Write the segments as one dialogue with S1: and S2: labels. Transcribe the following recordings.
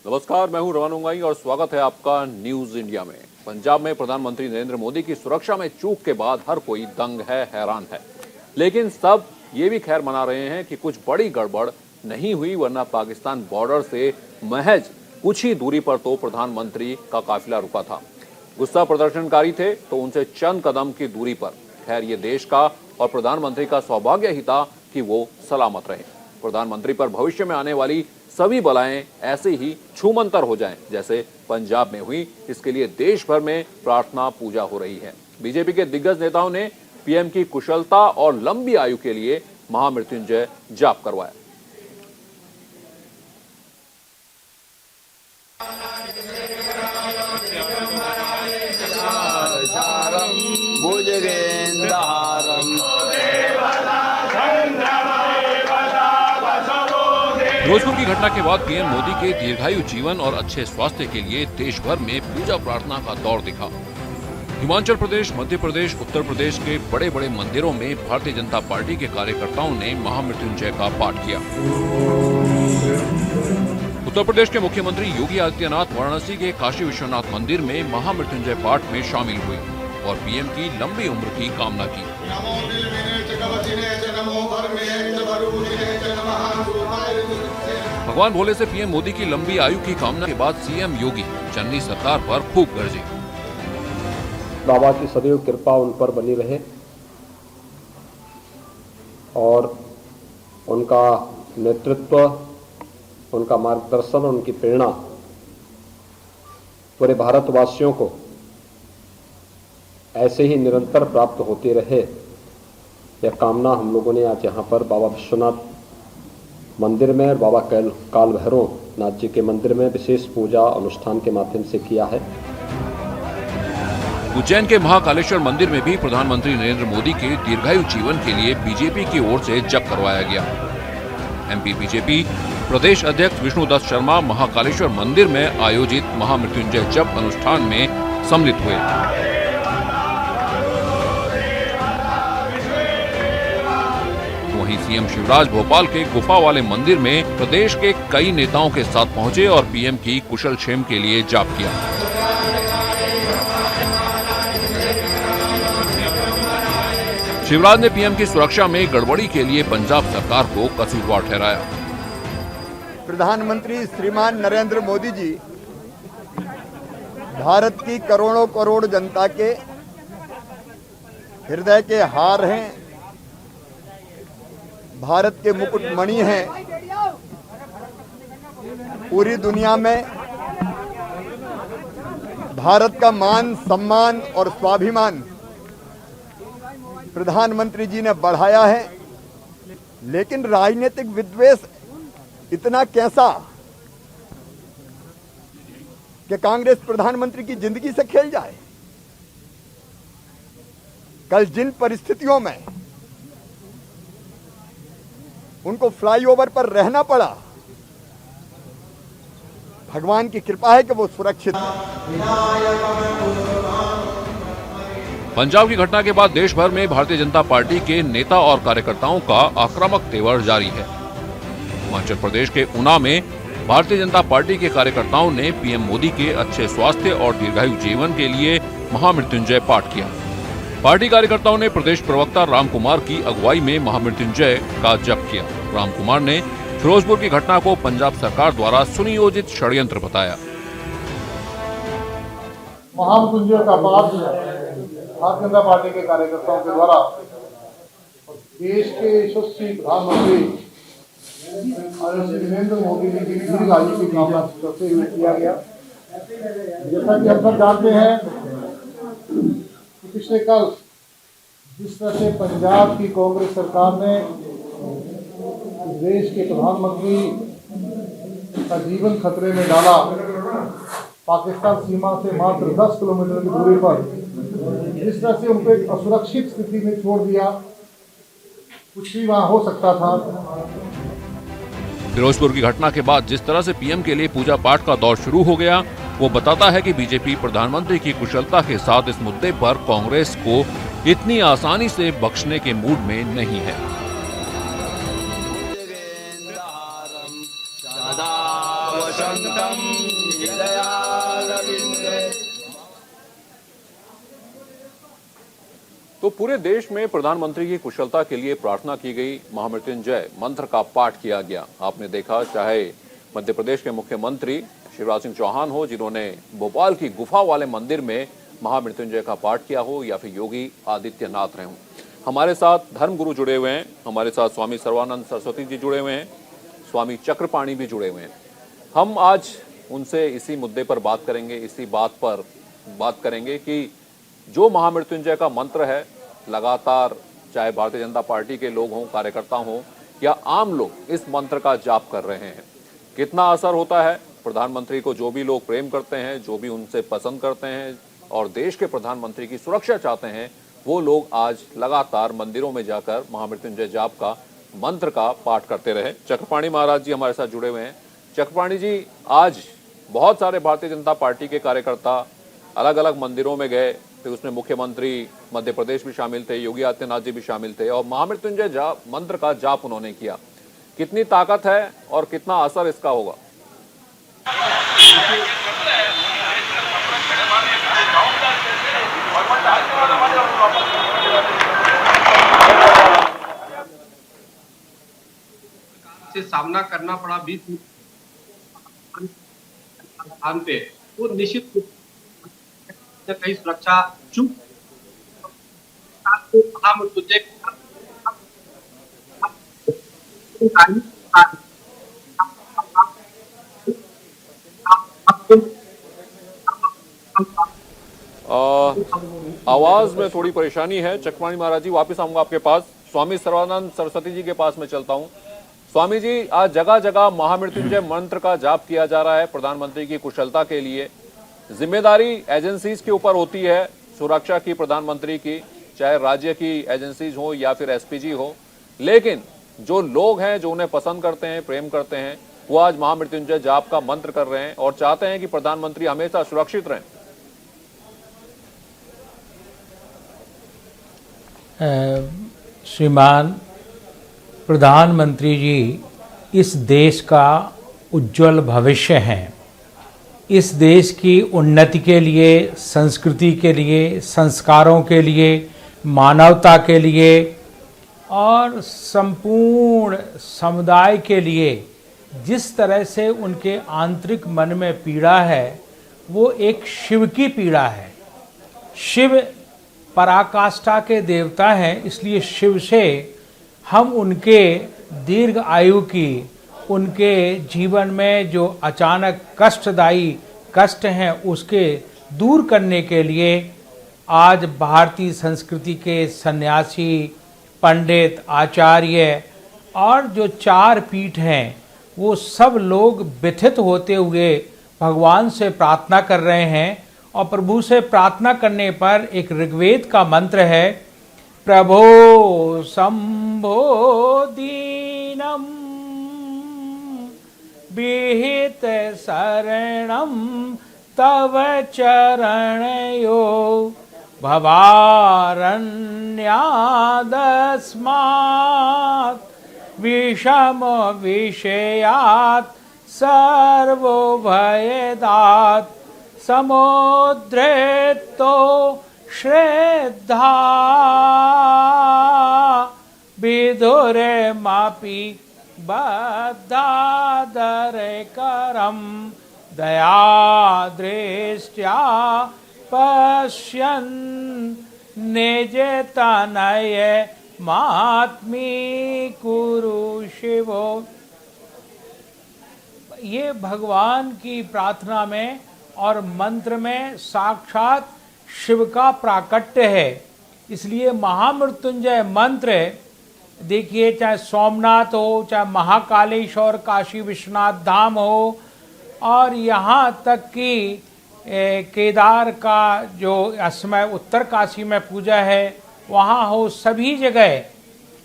S1: नमस्कार, मैं हूं रवान उंगाई और स्वागत है आपका न्यूज इंडिया में। पंजाब में प्रधानमंत्री नरेंद्र मोदी की सुरक्षा में चूक के बाद हर कोई दंग है, हैरान है। लेकिन सब ये भी खैर मना रहे हैं कि कुछ बड़ी गड़बड़ नहीं हुई, वरना पाकिस्तान बॉर्डर से महज कुछ ही दूरी पर तो प्रधानमंत्री का काफिला रुका था। गुस्सा प्रदर्शनकारी थे तो उनसे चंद कदम की दूरी पर। खैर, ये देश का और प्रधानमंत्री का सौभाग्य ही था कि वो सलामत रहे। प्रधानमंत्री पर भविष्य में आने वाली सभी बलाएं ऐसे ही छूमंतर हो जाएं जैसे पंजाब में हुई, इसके लिए देश भर में प्रार्थना पूजा हो रही है। बीजेपी के दिग्गज नेताओं ने पीएम की कुशलता और लंबी आयु के लिए महामृत्युंजय जाप करवाया। फिरोजपुर की घटना के बाद पीएम मोदी के दीर्घायु जीवन और अच्छे स्वास्थ्य के लिए देश भर में पूजा प्रार्थना का दौर दिखा। हिमाचल प्रदेश, मध्य प्रदेश, उत्तर प्रदेश के बड़े बड़े मंदिरों में भारतीय जनता पार्टी के कार्यकर्ताओं ने महामृत्युंजय का पाठ किया। उत्तर प्रदेश के मुख्यमंत्री योगी आदित्यनाथ वाराणसी के काशी विश्वनाथ मंदिर में महामृत्युंजय पाठ में शामिल हुए और पीएम की लंबी उम्र की कामना की। भगवान भोले से पीएम मोदी की लंबी आयु की कामना के बाद सीएम योगी चन्नी सरकार पर खूब गरजे।
S2: बाबा की सदैव कृपा उन पर बनी रहे और उनका नेतृत्व, उनका मार्गदर्शन, उनकी प्रेरणा पूरे भारतवासियों को ऐसे ही निरंतर प्राप्त होती रहे, यह कामना हम लोगों ने आज यहाँ पर बाबा विश्वनाथ मंदिर में और बाबा काल भैरव नाथ जी के मंदिर में विशेष पूजा अनुष्ठान के माध्यम से किया है।
S1: उज्जैन के महाकालेश्वर मंदिर में भी प्रधानमंत्री नरेंद्र मोदी के दीर्घायु जीवन के लिए बीजेपी की ओर से जप करवाया गया। एमपी बीजेपी प्रदेश अध्यक्ष विष्णुदत्त शर्मा महाकालेश्वर मंदिर में आयोजित महामृत्युंजय जप अनुष्ठान में सम्मिलित हुए। वहीं सीएम शिवराज भोपाल के गुफा वाले मंदिर में प्रदेश के कई नेताओं के साथ पहुंचे और पीएम की कुशल क्षेम के लिए जाप किया। शिवराज ने पीएम की सुरक्षा में गड़बड़ी के लिए पंजाब सरकार को कसूरवार ठहराया।
S3: प्रधानमंत्री श्रीमान नरेंद्र मोदी जी भारत की करोड़ों करोड़ जनता के हृदय के हार हैं, भारत के मुकुटमणि हैं। पूरी दुनिया में भारत का मान, सम्मान और स्वाभिमान प्रधानमंत्री जी ने बढ़ाया है। लेकिन राजनीतिक विद्वेष इतना कैसा कि कांग्रेस प्रधानमंत्री की जिंदगी से खेल जाए। कल जिन परिस्थितियों में उनको फ्लाईओवर पर रहना पड़ा, भगवान की कृपा है कि वो सुरक्षित।
S1: पंजाब की घटना के बाद देश भर में भारतीय जनता पार्टी के नेता और कार्यकर्ताओं का आक्रामक तेवर जारी है। हिमाचल प्रदेश के ऊना में भारतीय जनता पार्टी के कार्यकर्ताओं ने पीएम मोदी के अच्छे स्वास्थ्य और दीर्घायु जीवन के लिए महामृत्युंजय पाठ किया। पार्टी कार्यकर्ताओं ने प्रदेश प्रवक्ता राम कुमार की अगुवाई में महामृत्युंजय का जप किया। राम कुमार ने फिरोजपुर की घटना को पंजाब सरकार द्वारा सुनियोजित षड्यंत्र बताया।
S4: महामृत्युंजय का पाठ भारतीय जनता पार्टी के कार्यकर्ताओं के द्वारा देश के यशस्वी प्रधानमंत्री श्री नरेंद्र मोदी जी की दीर्घायु की कामना करते हुए किया गया। जैसा कि हम सब जानते हैं कि पिछले कल जिस तरह से पंजाब की कांग्रेस सरकार ने देश के प्रधानमंत्री का जीवन खतरे में डाला, पाकिस्तान सीमा से मात्र 10 किलोमीटर की दूरी पर जिस तरह से उनको एक असुरक्षित स्थिति में छोड़ दिया, कुछ भी वहां हो सकता था।
S1: फिरोजपुर की घटना के बाद जिस तरह से पीएम के लिए पूजा पाठ का दौर शुरू हो गया, वो बताता है कि बीजेपी प्रधानमंत्री की कुशलता के साथ इस मुद्दे पर कांग्रेस को इतनी आसानी से बख्शने के मूड में नहीं है।
S5: वसन्तं हृदयारविन्दे।
S1: तो पूरे देश में प्रधानमंत्री की कुशलता के लिए प्रार्थना की गई, महामृत्युंजय मंत्र का पाठ किया गया। आपने देखा, चाहे मध्य प्रदेश के मुख्यमंत्री शिवराज सिंह चौहान हो, जिन्होंने भोपाल की गुफा वाले मंदिर में महामृत्युंजय का पाठ किया हो, या फिर योगी आदित्यनाथ रहे हों। हमारे साथ धर्मगुरु जुड़े हुए हैं, हमारे साथ स्वामी सर्वानंद सरस्वती जी जुड़े हुए हैं, स्वामी चक्रपाणी भी जुड़े हुए हैं। हम आज उनसे इसी मुद्दे पर बात करेंगे, इसी बात पर बात करेंगे कि जो महामृत्युंजय का मंत्र है, लगातार चाहे भारतीय जनता पार्टी के लोग हों, कार्यकर्ता हों, या आम लोग इस मंत्र का जाप कर रहे हैं, कितना असर होता है। प्रधानमंत्री को जो भी लोग प्रेम करते हैं, जो भी उनसे पसंद करते हैं और देश के प्रधानमंत्री की सुरक्षा चाहते हैं, वो लोग आज लगातार मंदिरों में जाकर महामृत्युंजय जाप का मंत्र का पाठ करते रहे। चक्रपाणी महाराज जी हमारे साथ जुड़े हुए हैं। चक्रपाणी जी, आज बहुत सारे भारतीय जनता पार्टी के कार्यकर्ता अलग अलग मंदिरों में गए, फिर उसमें मुख्यमंत्री मध्य प्रदेश भी शामिल थे, योगी आदित्यनाथ जी भी शामिल थे, और महामृत्युंजय जाप मंत्र का जाप उन्होंने किया। कितनी ताकत है और कितना असर इसका होगा?
S6: से सामना करना पड़ा 20 स्थान पे, वो निश्चित रूप से कहीं सुरक्षा चूक
S1: आवाज में थोड़ी परेशानी है। चक्रपाणी महाराज जी, वापस आऊंगा आपके पास। स्वामी सर्वानंद सरस्वती जी के पास में चलता हूं। स्वामी जी, आज जगह जगह महामृत्युंजय मंत्र का जाप किया जा रहा है प्रधानमंत्री की कुशलता के लिए। जिम्मेदारी एजेंसीज के ऊपर होती है सुरक्षा की, प्रधानमंत्री की, चाहे राज्य की एजेंसीज हो या फिर एसपीजी हो, लेकिन जो लोग हैं, जो उन्हें पसंद करते हैं, प्रेम करते हैं, वो आज महामृत्युंजय जाप का मंत्र कर रहे हैं और चाहते हैं कि प्रधानमंत्री हमेशा सुरक्षित रहें।
S7: श्रीमान प्रधानमंत्री जी इस देश का उज्जवल भविष्य हैं। इस देश की उन्नति के लिए, संस्कृति के लिए, संस्कारों के लिए, मानवता के लिए और संपूर्ण समुदाय के लिए जिस तरह से उनके आंतरिक मन में पीड़ा है, वो एक शिव की पीड़ा है। शिव पराकाष्ठा के देवता हैं, इसलिए शिव से हम उनके दीर्घ आयु की, उनके जीवन में जो अचानक कष्टदायी कष्ट हैं उसके दूर करने के लिए आज भारतीय संस्कृति के सन्यासी, पंडित, आचार्य और जो 4 पीठ हैं, वो सब लोग व्यथित होते हुए भगवान से प्रार्थना कर रहे हैं। और प्रभु से प्रार्थना करने पर एक ऋग्वेद का मंत्र है, प्रभो शंभो दीनम विहित शरणम तव चरणयो भवारण्यादस्मात् विषम विषयात् सर्वो भयदात् समुद्रेतो श्रद्धा विदुरे मापि बद्धादरे करम दया दृष्ट्या पश्यन् निज तनय मात्मी कुरु शिवो। ये भगवान की प्रार्थना में और मंत्र में साक्षात शिव का प्राकट्य है। इसलिए महामृत्युंजय मंत्र देखिए, चाहे सोमनाथ हो, चाहे महाकालेश्वर काशी विश्वनाथ धाम हो, और यहाँ तक कि केदार का जो असमय उत्तर काशी में पूजा है वहाँ हो, सभी जगह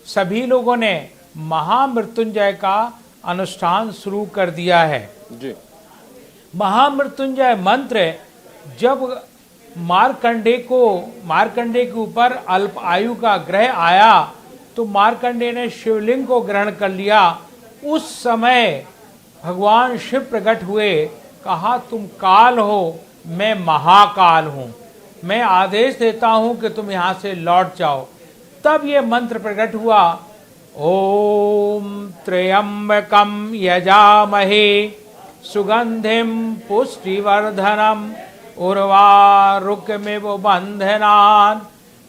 S7: सभी लोगों ने महामृत्युंजय का अनुष्ठान शुरू कर दिया है जी। महामृत्युंजय मंत्र जब मार्कंडे के ऊपर अल्प आयु का ग्रह आया तो मार्कंडे ने शिवलिंग को ग्रहण कर लिया। उस समय भगवान शिव प्रकट हुए, कहा तुम काल हो, मैं महाकाल हूँ, मैं आदेश देता हूँ कि तुम यहाँ से लौट जाओ। तब ये मंत्र प्रकट हुआ, ओम त्र्यंबकम यजामहे सुगंधिम पुष्टिवर्धनम उर्वारुकमिव बंधनान्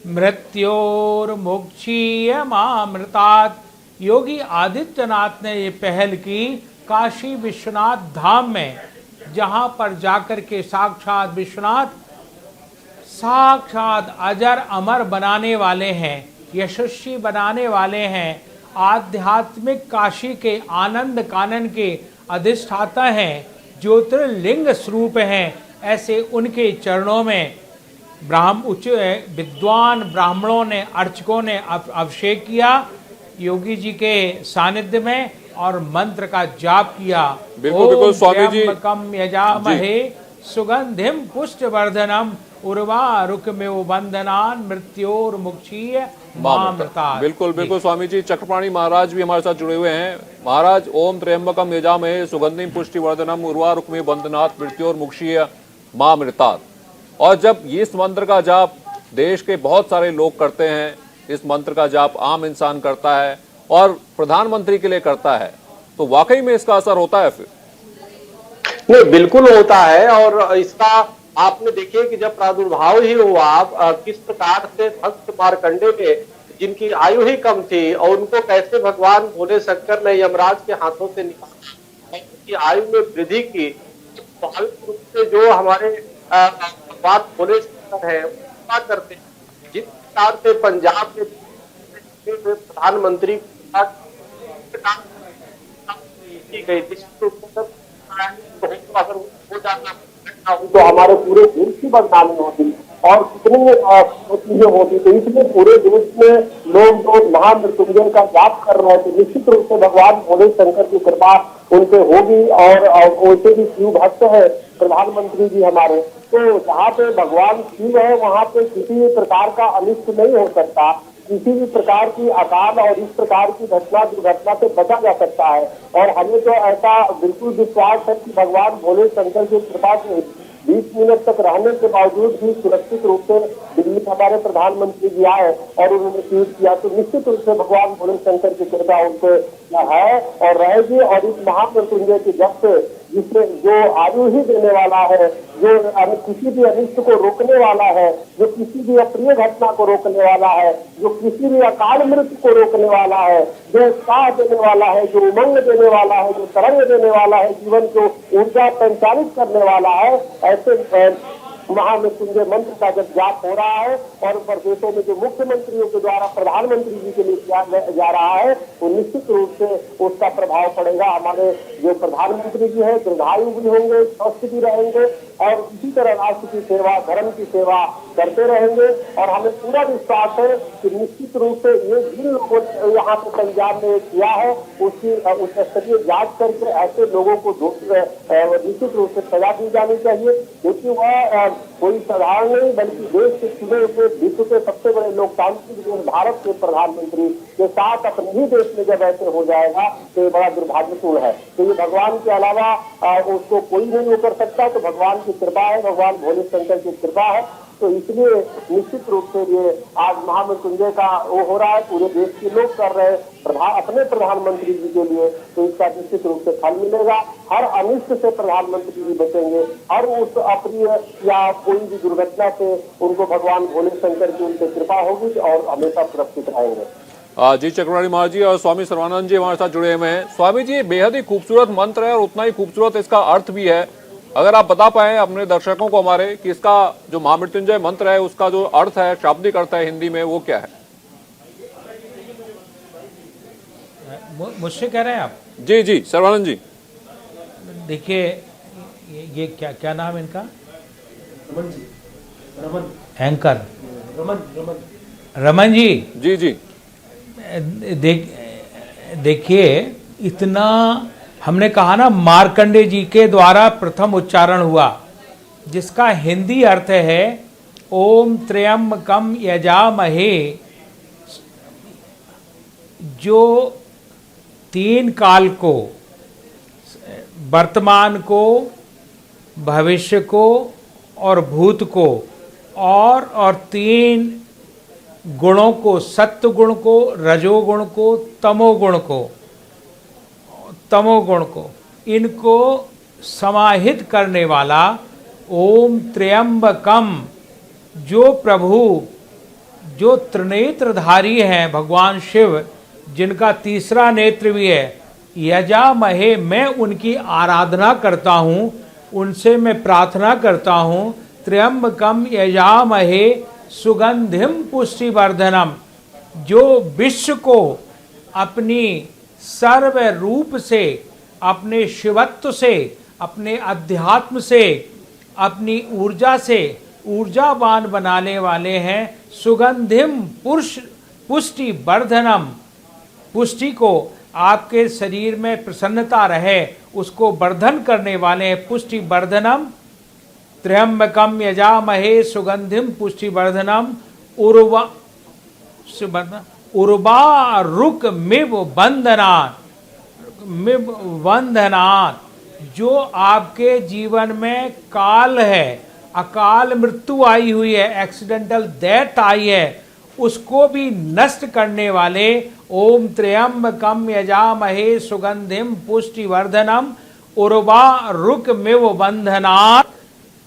S7: मृत्योर्मुक्षीयमामृतात्। योगी आदित्यनाथ ने ये पहल की काशी विश्वनाथ धाम में, जहाँ पर जाकर के साक्षात विश्वनाथ साक्षात अजर अमर बनाने वाले हैं, यशस्वी बनाने वाले हैं, आध्यात्मिक काशी के आनंद कानन के अधिष्ठाता हैं, ज्योतिर्लिंग स्वरूप हैं। ऐसे उनके चरणों में उच्च विद्वान ब्राह्मणों ने, अर्चकों ने अभिषेक किया योगी जी के सानिध्य में और मंत्र का जाप किया।
S1: बिल्कुल बिल्कुल स्वामी जी।
S7: त्र्यंबकम यजामहे सुगंधिम पुष्टवर्धनम उर्वारुकमिव बंधनान् मृत्योर्मुक्षीय मामृतात्।
S1: बिल्कुल बिल्कुल स्वामी जी। चक्रपाणी महाराज भी हमारे साथ जुड़े हुए हैं। महाराज, ओम त्र्यंबकम यजामहे सुगंधिम पुष्टिवर्धनम उर्वारुकमिव बंधनात् मृत्योर्मुक्षीय मामृतात्। और जब इस मंत्र का जाप देश के बहुत सारे लोग करते हैं, इस मंत्र का जाप आम इंसान करता है और प्रधानमंत्री के लिए करता है, तो वाकई में इसका असर होता है फिर?
S5: नहीं, बिल्कुल होता है। और इसका आपने देखिए कि जब प्रादुर्भाव ही हुआ, किस प्रकार से भक्त मार्कंडे में जिनकी आयु ही कम थी और उनको कैसे भगवान भोले शंकर ने यमराज के हाथों से निकाला, उनकी आयु में वृद्धि की। स्वाभाविक रूप से जो हमारे भगवान भोले शंकर है क्या करते हैं, जिस प्रकार से पंजाब में प्रधानमंत्री की गई थी, अगर हो जाता तो हमारे पूरे देश की बदनामी होती और कितनी चीजें होती। तो इसलिए पूरे देश में लोग जो महामृत्युंजय का जाप कर रहे थे, निश्चित रूप से भगवान भोले शंकर की कृपा उन पे होगी। और वैसे भी शिव भक्त है प्रधानमंत्री जी हमारे, तो जहाँ पे भगवान शिव है वहाँ पे किसी भी प्रकार का अनिष्ट नहीं हो सकता, किसी भी प्रकार की अकाल और इस प्रकार की घटना दुर्घटना से बचा जा सकता है। और हमें तो ऐसा बिल्कुल विश्वास है कि भगवान भोले शंकर की कृपा से 20 मिनट तक रहने के बावजूद भी सुरक्षित रूप से दिल्ली हमारे प्रधानमंत्री जी आए और उन्होंने ट्वीट किया, तो निश्चित रूप से भगवान भोले शंकर की कृपा उनसे है और रहेगी। और इस महामृत्युंजय के जप से जिससे जो आयु ही देने वाला है, जो किसी भी अनिष्ट को रोकने वाला है, जो किसी भी अप्रिय घटना को रोकने वाला है, जो किसी भी अकाल मृत्यु को रोकने वाला है, जो उत्साह देने वाला है, जो उमंग देने वाला है, जो तरंग देने वाला है, जीवन को ऊर्जा संचालित करने वाला है, ऐसे महामृत्युंजय मंत्र का जब जाप हो रहा है और प्रदेशों में जो मुख्यमंत्रियों के द्वारा प्रधानमंत्री जी के लिए किया जा रहा है, वो निश्चित रूप से उसका प्रभाव पड़ेगा। हमारे जो प्रधानमंत्री जी है दीर्घायु भी होंगे, स्वस्थ भी रहेंगे और इसी तरह राष्ट्र की सेवा, धर्म की सेवा करते रहेंगे। और हमें पूरा विश्वास है कि निश्चित रूप से ये जिन लोगों ने यहाँ पे पंजाब में किया है उसकी उच्च स्तरीय जांच करके ऐसे लोगों को निश्चित रूप से सजा दी जानी चाहिए, क्योंकि वह कोई साधारण नहीं बल्कि देश के चुने हुए विश्व के सबसे बड़े लोकतांत्रिक देश भारत के प्रधानमंत्री के साथ अपने ही देश में जब ऐसे हो जाएगा तो ये बड़ा दुर्भाग्यपूर्ण है। तो ये भगवान के अलावा उसको कोई नहीं कर सकता, तो भगवान की कृपा है, भगवान भोले शंकर की कृपा है। तो इसलिए निश्चित रूप से ये आज महामृत्युंजय का वो हो रहा है, पूरे देश के लोग कर रहे हैं अपने प्रधानमंत्री जी के लिए, तो इसका निश्चित रूप से फल मिलेगा। हर अनिष्ट से प्रधानमंत्री जी बचेंगे, हर उस अप्रिय या कोई भी दुर्घटना से उनको भगवान भोले शंकर की उनसे कृपा होगी और हमेशा सुरक्षित रहेंगे।
S1: जी चक्रवर्ती महाराज जी और स्वामी सर्वानंद जी हमारे साथ जुड़े हुए हैं। स्वामी जी, बेहद ही खूबसूरत मंत्र है और उतना ही खूबसूरत इसका अर्थ भी है। अगर आप बता पाए अपने दर्शकों को हमारे कि इसका जो महामृत्युंजय मंत्र है उसका जो अर्थ है, शाब्दिक अर्थ है हिंदी में, वो क्या है?
S7: मुझसे कह रहे हैं आप?
S1: जी जी सर्वानंद जी।
S7: देखिए ये क्या नाम है इनका? रमन जी। एंकर रमन जी।
S1: जी जी।
S7: देखिए इतना हमने कहा ना, मार्कंडे जी के द्वारा प्रथम उच्चारण हुआ, जिसका हिंदी अर्थ है ओम त्र्यंबकम यजामहे। जो 3 काल को वर्तमान को, भविष्य को और भूत को और 3 गुणों को, सत्व गुण को, रजोगुण को, तमोगुण को, इनको समाहित करने वाला ओम त्र्यंबकम, जो प्रभु, जो त्रिनेत्रधारी हैं भगवान शिव, जिनका तीसरा नेत्र भी है, यजामहे, मैं उनकी आराधना करता हूँ, उनसे मैं प्रार्थना करता हूँ। त्र्यंबकम यजामहे सुगंधिम पुष्टिवर्धनम, जो विश्व को अपनी सर्व रूप से, अपने शिवत्व से, अपने अध्यात्म से, अपनी ऊर्जा से ऊर्जावान बनाने वाले हैं। सुगंधिम पुष्टिवर्धनम, पुष्टि को, आपके शरीर में प्रसन्नता रहे उसको वर्धन करने वाले हैं। पुष्टिवर्धनम, त्र्यंबकम यजामहे सुगंधिम पुष्टिवर्धनम, उर्वारुक मिव बंधनान, जो आपके जीवन में काल है, अकाल मृत्यु आई हुई है, एक्सीडेंटल डेथ आई है, उसको भी नष्ट करने वाले ओम त्र्यंबकम यजामहे सुगंधिम पुष्टिवर्धनम उर्वारुकमिव बंधनात्,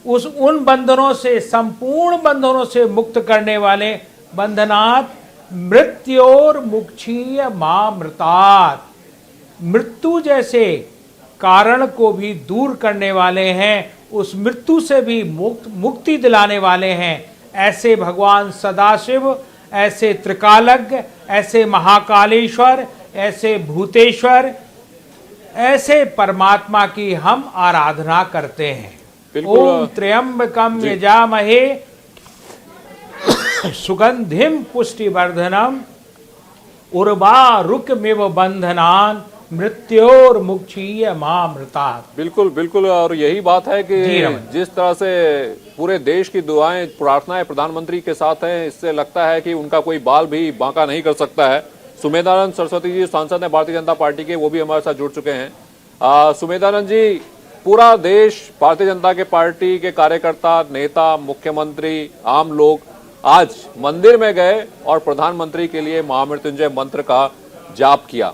S7: उन बंधनों से, संपूर्ण बंधनों से मुक्त करने वाले, बंधनात् मृत्योर मुक्षीय मामृतात्, मृत्यु जैसे कारण को भी दूर करने वाले हैं, उस मृत्यु से भी मुक्ति दिलाने वाले हैं। ऐसे भगवान सदाशिव, ऐसे त्रिकालज्ञ, ऐसे महाकालेश्वर, ऐसे भूतेश्वर, ऐसे परमात्मा की हम आराधना करते हैं। ओम त्र्यंबकम यजामहे सुगंधिम पुष्टिवर्धनम उर्वारुकमिव बंधनान् मृत्योर मुक्षीय मामृतात्।
S1: बिल्कुल बिल्कुल, और यही बात है कि जिस तरह से पूरे देश की दुआएं, प्रार्थनाएं प्रधानमंत्री के साथ हैं, इससे लगता है कि उनका कोई बाल भी बांका नहीं कर सकता है। सुमेधानंद सरस्वती जी सांसद हैं भारतीय जनता पार्टी के, वो भी हमारे साथ जुड़ चुके हैं। सुमेधानंद जी, पूरा देश भारतीय जनता के पार्टी के कार्यकर्ता, नेता, मुख्यमंत्री, आम लोग आज मंदिर में गए और प्रधानमंत्री के लिए महामृत्युंजय मंत्र का जाप किया।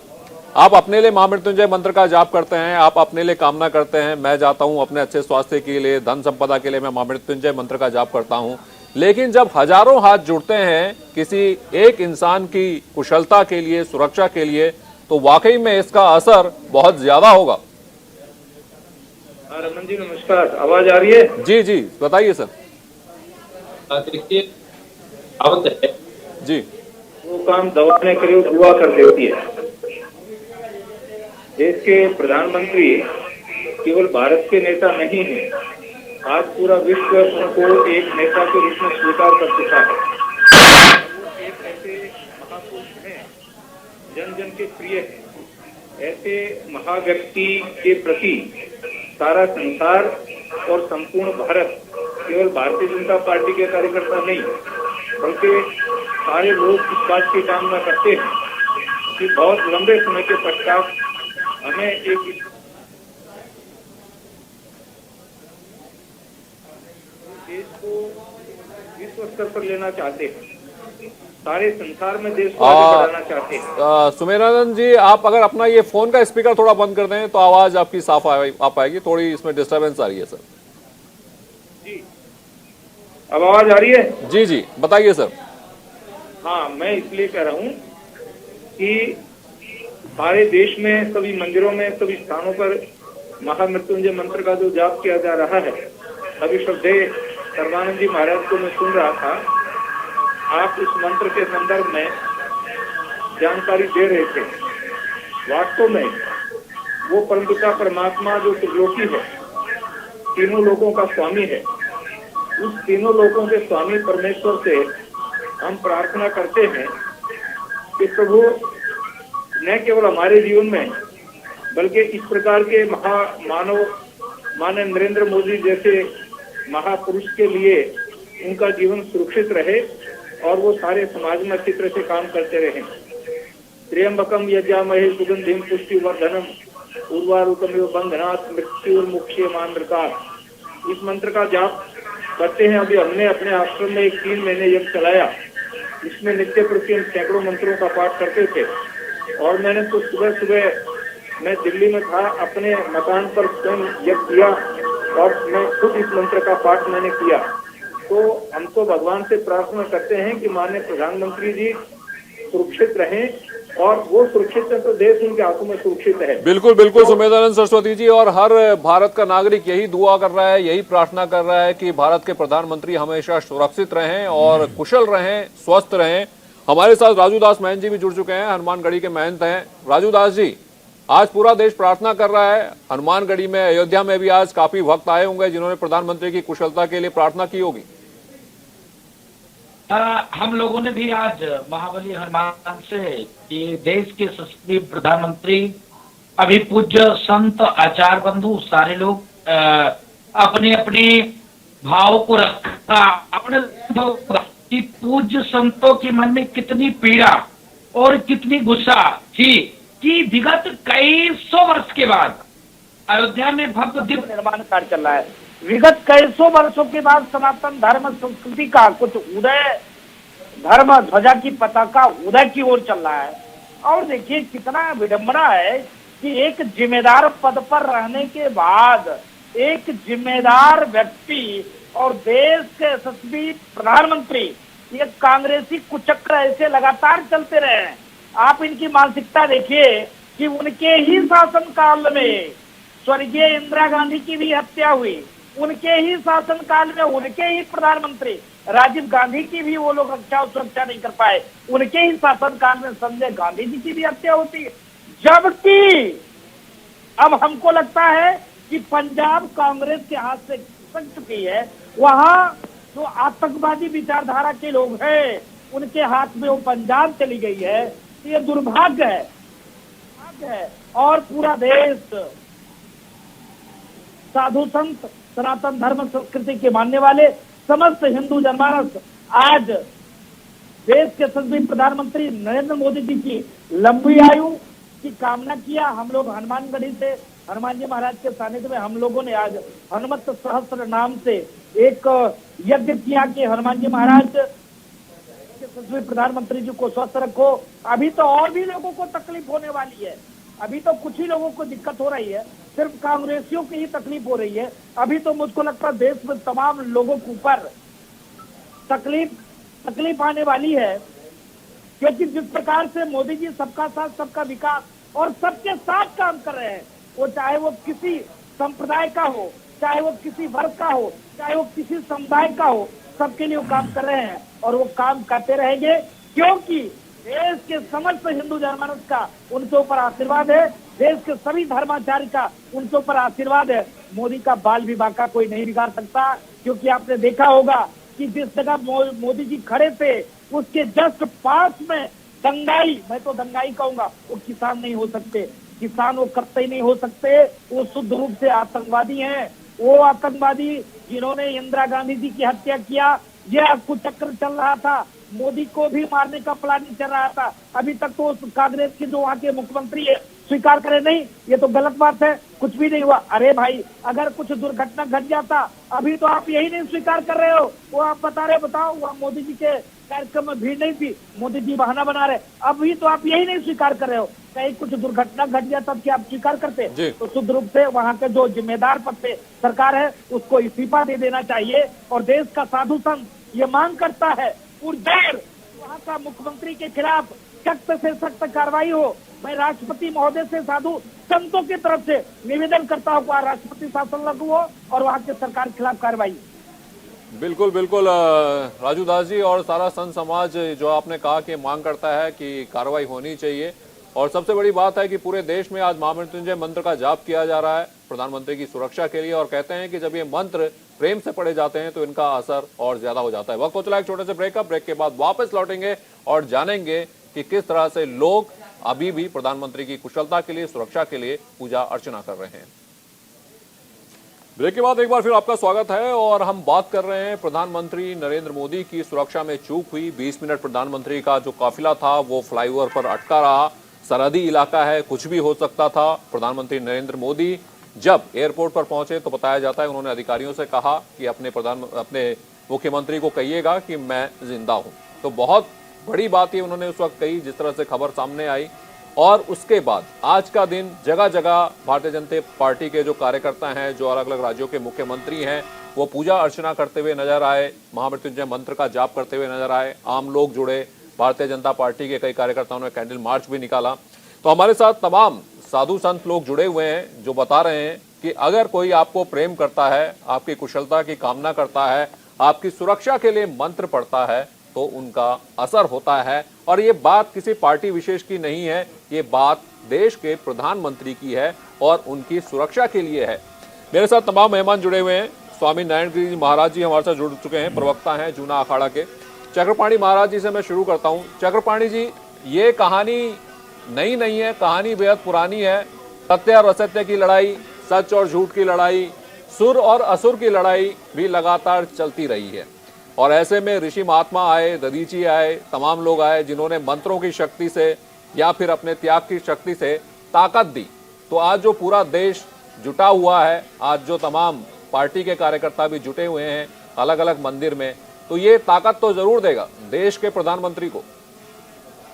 S1: आप अपने लिए महामृत्युंजय मंत्र का जाप करते हैं, आप अपने लिए कामना करते हैं, मैं जाता हूं अपने अच्छे स्वास्थ्य के लिए, धन संपदा के लिए मैं महामृत्युंजय मंत्र का जाप करता हूं। लेकिन जब हजारों हाथ जुड़ते हैं किसी एक इंसान की कुशलता के लिए, सुरक्षा के लिए, तो वाकई में इसका असर बहुत ज्यादा होगा।
S8: रमन जी नमस्कार, आवाज आ रही है?
S1: जी जी बताइए सर।
S8: देखिए, आवत है
S1: जी,
S8: वो काम दवा ने करे दुआ कर देती है। देश के प्रधानमंत्री केवल भारत के नेता नहीं हैं, आज पूरा विश्व उनको एक नेता के रूप में स्वीकार कर चुका है। वो एक ऐसे महापुरुष हैं, जन जन के प्रिय हैं। ऐसे महाव्यक्ति के प्रति सारा संसार और संपूर्ण भारत, केवल भारतीय जनता पार्टी के कार्यकर्ता नहीं बल्कि सारे लोग इस बात की कामना करते हैं कि बहुत लंबे समय के पश्चात हमें एक देश को विश्व स्तर पर लेना चाहते हैं, सारे संसार में देश को आगे बढ़ाना चाहते हैं।
S1: सुमेधानंद जी, आप अगर अपना ये फोन का स्पीकर थोड़ा बंद कर दें तो आवाज आपकी साफ आ पाएगी, थोड़ी इसमें डिस्टरबेंस आ रही है सर।
S8: जी, अब आवाज आ रही है?
S1: जी जी बताइए सर।
S8: हाँ, मैं इसलिए कह रहा हूँ कि सारे देश में, सभी मंदिरों में, सभी स्थानों पर महामृत्युंजय मंत्र का जो जाप किया जा रहा है, अभी श्रद्धेय सर्वानंद जी महाराज को मैं सुन रहा था, आप उस मंत्र के संदर्भ में जानकारी दे रहे थे। वास्तव में वो परमपिता परमात्मा जो त्रिलोकी है, तीनों लोकों का स्वामी है, उस तीनों लोकों के स्वामी परमेश्वर से हम प्रार्थना करते हैं कि प्रभु न केवल हमारे जीवन में बल्कि इस प्रकार के मानव माननीय नरेंद्र मोदी जैसे महापुरुष के लिए उनका जीवन सुरक्षित रहे और वो सारे समाज में अच्छी तरह से काम करते रहे। त्र्यंबकम यजामहे सुगंधिम पुष्टिवर्धनम उर्वारुकमेव बंधनात् मृत्युर्मुक्षयमामृतात्। इस मंत्र का जाप करते हैं। अभी हमने अपने आश्रम में 3 महीने यज्ञ चलाया, इसमें नित्य प्रति हम सैकड़ों मंत्रों का पाठ करते थे। और मैंने तो सुबह सुबह, मैं दिल्ली में था, अपने मकान पर स्वयं यज्ञ किया और मैं खुद इस मंत्र का पाठ मैंने किया। तो हम तो भगवान से प्रार्थना करते हैं कि माननीय प्रधानमंत्री जी सुरक्षित रहें, और वो सुरक्षित है तो देश उनके हाथों में सुरक्षित है।
S1: बिल्कुल बिल्कुल सुमेधानंद सरस्वती जी, और हर भारत का नागरिक यही दुआ कर रहा है, यही प्रार्थना कर रहा है कि भारत के प्रधानमंत्री हमेशा सुरक्षित रहें और कुशल रहें, स्वस्थ रहें। हमारे साथ राजू दास महंत जी भी जुड़ चुके हैं, हनुमानगढ़ी के महंत हैं। राजू दास जी, आज पूरा देश प्रार्थना कर रहा है, हनुमानगढ़ी में, अयोध्या में भी आज काफी भक्त आए होंगे जिन्होंने प्रधानमंत्री की कुशलता के लिए प्रार्थना की होगी।
S9: हम लोगों ने भी आज महाबली हनुमान से कि देश के यशस्वी प्रधानमंत्री, अभी पूज्य संत आचार्य बंधु सारे लोग अपने अपने भाव को रखा, अपने कि पूज्य संतों के मन में कितनी पीड़ा और कितनी गुस्सा थी कि विगत कई सौ वर्ष के बाद अयोध्या में भव्य दिव्य निर्माण कार्य चल रहा है। विगत कई सौ वर्षों के बाद सनातन धर्म संस्कृति का कुछ उदय, धर्म ध्वजा की पताका उदय की ओर चल रहा है। और देखिए कितना विडंबना है कि एक जिम्मेदार पद पर रहने के बाद एक जिम्मेदार व्यक्ति और देश के यशस्वी प्रधानमंत्री, ये कांग्रेसी कुचक्र ऐसे लगातार चलते रहे हैं। आप इनकी मानसिकता देखिए कि उनके ही शासन काल में स्वर्गीय इंदिरा गांधी की भी हत्या हुई, उनके ही शासन काल में उनके ही प्रधानमंत्री राजीव गांधी की भी वो लोग रक्षा और सुरक्षा नहीं कर पाए, उनके ही शासन काल में संजय गांधी जी की भी हत्या होती है। जबकि अब हमको लगता है कि पंजाब कांग्रेस के हाथ से सक चुकी है, वहां जो आतंकवादी विचारधारा के लोग हैं उनके हाथ में वो पंजाब चली गई है। ये दुर्भाग्य है। और पूरा देश साधु संत, सनातन धर्म संस्कृति के मानने वाले समस्त हिंदू जनमानस आज देश के यशस्वी प्रधानमंत्री नरेंद्र मोदी जी की लंबी आयु की कामना किया। हम लोग हनुमानगढ़ी से हनुमान जी महाराज के सानिध्य में हम लोगों ने आज हनुमत सहस्त्र नाम से एक यज्ञ किया कि हनुमान जी महाराज यशस्वी प्रधानमंत्री जी को स्वस्थ रखो। अभी तो और भी लोगों को तकलीफ होने वाली है, अभी तो कुछ ही लोगों को दिक्कत हो रही है, सिर्फ कांग्रेसियों की ही तकलीफ हो रही है। अभी तो मुझको लगता है देश में तमाम लोगों के ऊपर तकलीफ आने वाली है, क्योंकि जिस प्रकार से मोदी जी सबका साथ सबका विकास और सबके साथ काम कर रहे हैं, वो चाहे वो किसी संप्रदाय का हो, चाहे वो किसी वर्ग का हो, चाहे वो किसी समुदाय का हो, सबके लिए वो काम कर रहे हैं और वो काम करते रहेंगे, क्योंकि देश के समस्त हिंदू जनमानस का उनके ऊपर आशीर्वाद है, देश के सभी धर्माचार्य का उनके ऊपर आशीर्वाद है। मोदी का बाल विवाह का कोई नहीं बिगाड़ सकता, क्योंकि आपने देखा होगा कि जिस जगह मोदी जी खड़े थे उसके जस्ट पास में दंगाई, मैं तो दंगाई कहूंगा, वो किसान नहीं हो सकते, किसान वो करते ही नहीं हो सकते, वो शुद्ध रूप से आतंकवादी हैं। वो आतंकवादी जिन्होंने इंदिरा गांधी जी की हत्या किया, यह कुचक्र चल रहा था, मोदी को भी मारने का प्लानिंग चल रहा था। अभी तक तो कांग्रेस के जो वहाँ के मुख्यमंत्री है स्वीकार करे नहीं, ये तो गलत बात है, कुछ भी नहीं हुआ। अरे भाई, अगर कुछ दुर्घटना घट जाता, अभी तो आप यही नहीं स्वीकार कर रहे हो। वो आप बताओ वहाँ मोदी जी के कार्यक्रम में भीड़ नहीं थी, मोदी जी बहाना बना रहे, अभी तो आप यही नहीं स्वीकार कर रहे हो। कहीं कुछ दुर्घटना घट जाता तब क्या आप स्वीकार करते? तो शुद्ध रूप से वहाँ के जो जिम्मेदार पद पे सरकार है उसको इस्तीफा दे देना चाहिए। और देश का साधु संत ये मांग करता है पुरजोर वहाँ का मुख्यमंत्री के खिलाफ सख्त से सख्त कार्रवाई हो। मैं राष्ट्रपति महोदय से साधु संतों की तरफ से निवेदन करता हूँ कि राष्ट्रपति शासन लागू हो और वहाँ के सरकार के खिलाफ कार्रवाई।
S1: बिल्कुल बिल्कुल राजू दास जी, और सारा संत समाज जो आपने कहा कि मांग करता है कि कार्रवाई होनी चाहिए। और सबसे बड़ी बात है कि पूरे देश में आज महामृत्युंजय मंत्र का जाप किया जा रहा है प्रधानमंत्री की सुरक्षा के लिए, और कहते हैं कि जब ये मंत्र प्रेम से पढ़े जाते हैं तो इनका असर और ज्यादा हो जाता है। वक्त हो चला एक छोटे से ब्रेक का, ब्रेक के बाद वापस लौटेंगे और जानेंगे कि किस तरह से लोग अभी भी प्रधानमंत्री की कुशलता के लिए, सुरक्षा के लिए पूजा अर्चना कर रहे हैं। ब्रेक के बाद एक बार फिर आपका स्वागत है और हम बात कर रहे हैं प्रधानमंत्री नरेंद्र मोदी की सुरक्षा में चूक हुई। 20 मिनट प्रधानमंत्री का जो काफिला था वो फ्लाईओवर पर अटका रहा, सरहदी इलाका है, कुछ भी हो सकता था। प्रधानमंत्री नरेंद्र मोदी जब एयरपोर्ट पर पहुंचे तो बताया जाता है उन्होंने अधिकारियों से कहा कि अपने मुख्यमंत्री को कहिएगा कि मैं जिंदा हूं। तो बहुत बड़ी बात ये उन्होंने उस वक्त कही जिस तरह से खबर सामने आई। और उसके बाद आज का दिन जगह जगह भारतीय जनता पार्टी के जो कार्यकर्ता हैं, जो अलग अलग राज्यों के मुख्यमंत्री हैं, वो पूजा अर्चना करते हुए नजर आए, महामृत्युंजय मंत्र का जाप करते हुए नजर आए। आम लोग जुड़े, भारतीय जनता पार्टी के कई कार्यकर्ताओं ने कैंडल मार्च भी निकाला। तो हमारे साथ तमाम साधु संत लोग जुड़े हुए हैं जो बता रहे हैं कि अगर कोई आपको प्रेम करता है, आपकी कुशलता की कामना करता है, आपकी सुरक्षा के लिए मंत्र पढ़ता है तो उनका असर होता है। और ये बात किसी पार्टी विशेष की नहीं है, ये बात देश के प्रधानमंत्री की है और उनकी सुरक्षा के लिए है। मेरे साथ तमाम मेहमान जुड़े हुए हैं। स्वामी नारायण गिरि जी महाराज जी हमारे साथ जुड़ चुके हैं, प्रवक्ता हैं जूना अखाड़ा के। चक्रपाणी महाराज जी से मैं शुरू करता हूं। चक्रपाणी जी, ये कहानी नई नहीं है, कहानी बेहद पुरानी है। सत्य और असत्य की लड़ाई, सच और झूठ की लड़ाई, सुर और असुर की लड़ाई भी लगातार चलती रही है। और ऐसे में ऋषि महात्मा आए, दधीची आए, तमाम लोग आए जिन्होंने मंत्रों की शक्ति से या फिर अपने त्याग की शक्ति से ताकत दी। तो आज जो पूरा देश जुटा हुआ है, आज जो तमाम पार्टी के कार्यकर्ता भी जुटे हुए हैं अलग अलग मंदिर में, तो ये ताकत तो जरूर देगा देश के प्रधानमंत्री को।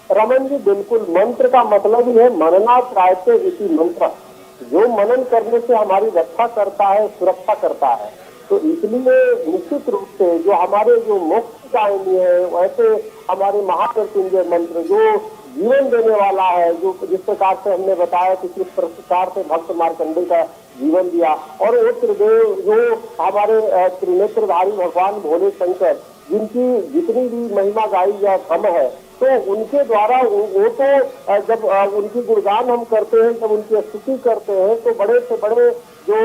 S5: रमन जी, बिल्कुल। मंत्र का मतलब ही है मनना त्रायते इति मंत्र। जो मनन करने से हमारी रक्षा करता है, सुरक्षा करता है। तो इसलिए निश्चित रूप से जो हमारे जो मोक्ष दायिनी है, वैसे हमारे महामृत्युंजय मंत्र जो जीवन देने वाला है, जो जिस प्रकार से हमने बताया कि किस प्रकार से भक्त मार्कंडेय का जीवन दिया, और वो त्रिदेव जो हमारे त्रिनेत्रधारी भगवान भोले शंकर, जिनकी जितनी भी महिमा गाई या कम है, तो उनके द्वारा वो तो जब उनकी गुणगान हम करते हैं, जब उनकी स्तुति करते हैं, तो बड़े से बड़े जो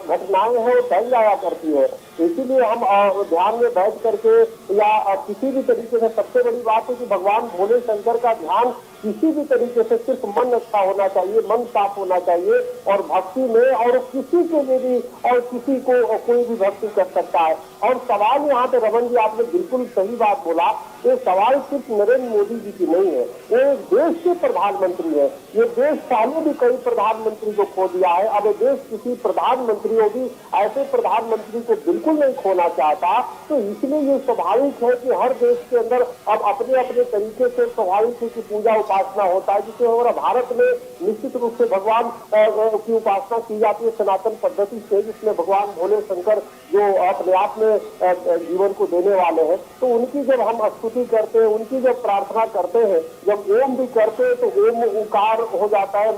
S5: घटनाएं हैं वो टल जाया करती है। इसीलिए हम ध्यान में बैठ करके या किसी भी तरीके से, सबसे बड़ी बात है कि भगवान भोले शंकर का ध्यान किसी भी तरीके से सिर्फ मन अच्छा होना चाहिए, मन साफ होना चाहिए, और भक्ति में और किसी के लिए भी और किसी को कोई भी भक्ति कर सकता है। और सवाल यहाँ पे रमन जी आपने बिल्कुल सही बात बोला, ये सवाल सिर्फ नरेंद्र मोदी जी की नहीं है, ये देश के प्रधानमंत्री है। ये देश पहले भी कई प्रधानमंत्री को खो दिया है, अब देश किसी प्रधानमंत्री को भी ऐसे प्रधानमंत्री को बिल्कुल नहीं खोना चाहता। तो इसलिए ये स्वाभाविक है कि हर देश के अंदर अब अपने अपने तरीके से स्वाभाविक है कि पूजा उपासना होता है, जिससे हमारा भारत में निश्चित रूप से भगवान की उपासना की जाती है सनातन पद्धति से, जिसमें भगवान भोले शंकर जो अपने आप में जीवन को देने वाले हैं। तो उनकी जब हम स्तुति करते हैं, उनकी जब प्रार्थना करते हैं, जब ओम भी करते हैं, तो ओम उकार हो जाता है,